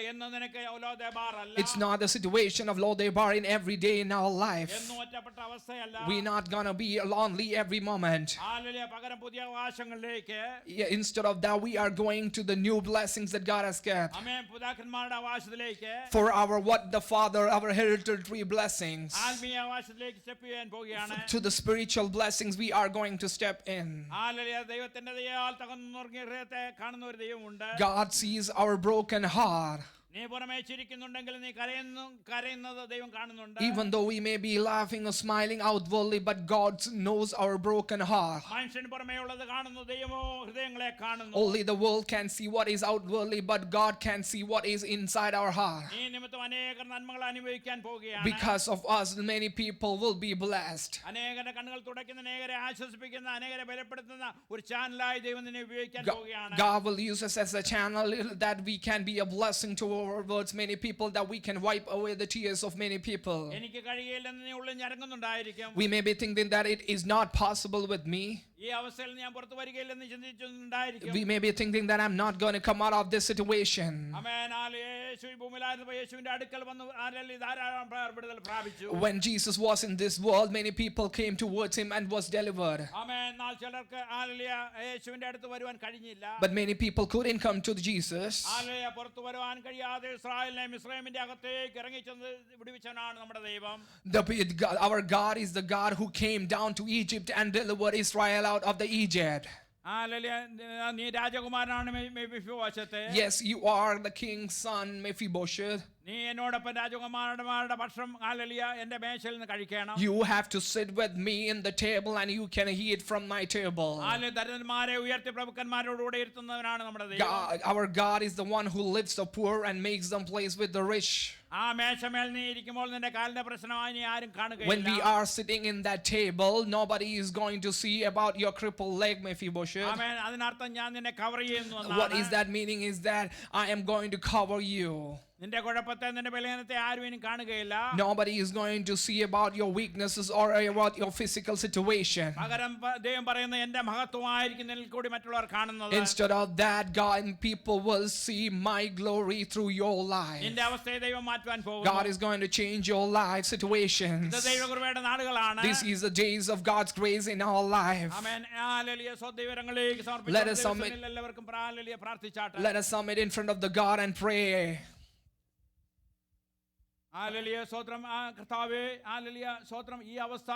എന്നും നിനക്ക് ഔലോദെബാറല്ല. It's not the situation of Lodebar in every day in our life. എന്നും ഒറ്റപ്പെട്ട അവസ്ഥയല്ല. We're not going to be lonely every moment. Hallelujah. പകരം പുതിയ അവകാശങ്ങളിലേക്ക് Instead of that, we are going to the new blessings that God has kept. ആമേൻ പിതാക്കന്മാരുടെ അവകാശത്തിലേക്ക് For our hereditary blessings. ആത്മീയ അവകാശത്തിലേക്ക് step ചെയ്യാൻ പോവുകയാണ്. To the spiritual blessings we are going to step in. Hallelujah. ദൈവത്തിന്റെ ദയയാൽ തകർന്നുറങ്ങിയ ഹൃദയത്തെ കാണുന്ന ഒരു ദൈവമുണ്ട്. God sees our broken heart. നീ പുറമേ ചിരിക്കുന്നുണ്ടെങ്കിൽ നീ കരയുന്നത് ദൈവം കാണുന്നുണ്ട്. Even though we may be laughing or smiling outwardly, but God knows our broken heart. മനുഷ്യൻ പുറമേ ഉള്ളത് കാണുന്നു, ദൈവമോ ഹൃദയങ്ങളെ കാണുന്നു. Only the world can see what is outwardly, but God can see what is inside our heart. നീ നിമിത്തം അനേകർ നന്മകൾ അനുഭവിക്കാൻ പോവുകയാണ്. Because of us, many people will be blessed. അനേകരുടെ കണ്ണുകൾ തുടയ്ക്കുന്ന, അനേകരെ ആശ്വസിപ്പിക്കുന്ന, അനേകരെ ബലപ്പെടുത്തുന്ന ഒരു ചാനലായി ദൈവം നിന്നെ ഉപയോഗിക്കാൻ പോവുകയാണ്. God will use us as a channel that we can be a blessing towards many people, that we can wipe away the tears of many people. എനിക്ക് കഴിയില്ലെന്ന് നീ ഉള്ളിൽ ഞരങ്ങുന്നുണ്ടായിരിക്കും. We may be thinking that it is not possible with me. ഈ അവസ്ഥയിൽ ഞാൻ പുറത്തു വരികയില്ലെന്ന് ചിന്തിച്ചുണ്ടായിരിക്കും. We may be thinking that I'm not going to come out of this situation. ആമേൻ. യേശു ഈ ഭൂമിയിലായിരുന്നപ്പോൾ യേശുവിന്റെ അടുക്കൽ വന്ന് ധാരാളം വിടുതൽ പ്രാപിച്ചു. When Jesus was in this world, many people came towards him and was delivered. ആമേൻ. എന്നാൽ ചിലർക്ക് യേശുവിന്റെ അടുത്ത് വരുവാൻ കഴിഞ്ഞില്ല. But many people couldn't come to Jesus. പുറത്തു വരുവാൻ കഴിയാതെ ഇസ്രായേലിനെ മിസ്രയീമിന്റെ അകത്തേക്ക് ഇറങ്ങിച്ചെന്ന് വിടുവിച്ചവനാണ് നമ്മുടെ ദൈവം. Our God is the God who came down to Egypt and delivered Israel out of the Egypt. നീ രാജകുമാരനാണ് മെഫിബോശത്തെ. Yes, you are the king's son, Mephibosheth. നീ എന്നോടൊപ്പം രാജകുമാരന്മാരുടെ ഭക്ഷണം എന്റെ മേശയിൽ നിന്ന് കഴിക്കണം. You have to sit with me in the table and you can eat from my table. ദരിദ്രന്മാരെ ഉയർത്തി പ്രഭുക്കന്മാരോടുകൂടെ ഇരുത്തുന്നവനാണ് നമ്മുടെ ദൈവം. Our God is the one who lifts the poor and makes them place with the rich. ആ മേശമേൽ നീ ഇരിക്കുമ്പോൾ നിന്റെ കാലിന്റെ പ്രശ്നമായി നീ ആരും When we കാണുകയില്ല. are sitting in that table, nobody is going to see about your crippled leg, Mephibosheth. ആമേൻ. അതിനർത്ഥം ഞാൻ നിന്നെ കവർ ചെയ്യുന്നു What is എന്നാണ്. that meaning is that I am going to cover you. നിന്റെ കുഴപ്പത്തെ നിന്റെ ബലഹീനത്തെ ആരും ഇനി കാണുകയില്ല. Nobody is going to see about your weaknesses or about your physical situation. പകരം ദൈവം പറയുന്ന എന്റെ മഹത്വമായിരിക്കുന്നതിൽ കൂടി മറ്റുള്ളവർ കാണുന്നത്. Instead of that, God and people will see my glory through your life. നിന്റെ അവസ്ഥയെ ദൈവം മാറ്റുവാൻ God പോകുന്നു. is going to change your life situations. ഇത് ദൈവകൃപയുടെ നാളുകളാണ്. This is the days of God's grace in our life. Amen. Hallelujah. സ്വദൈവങ്ങളിലേക്ക് Let us സമർപ്പിച്ച് submit- എല്ലാവർക്കും ഹല്ലേലൂയ പ്രാർത്ഥിച്ചാട്ടെ. Let us submit in front of the God and pray. Hallelujah. സ്തോത്രം. കർത്താവേ hallelujah. സ്തോത്രം. ഈ അവസ്ഥ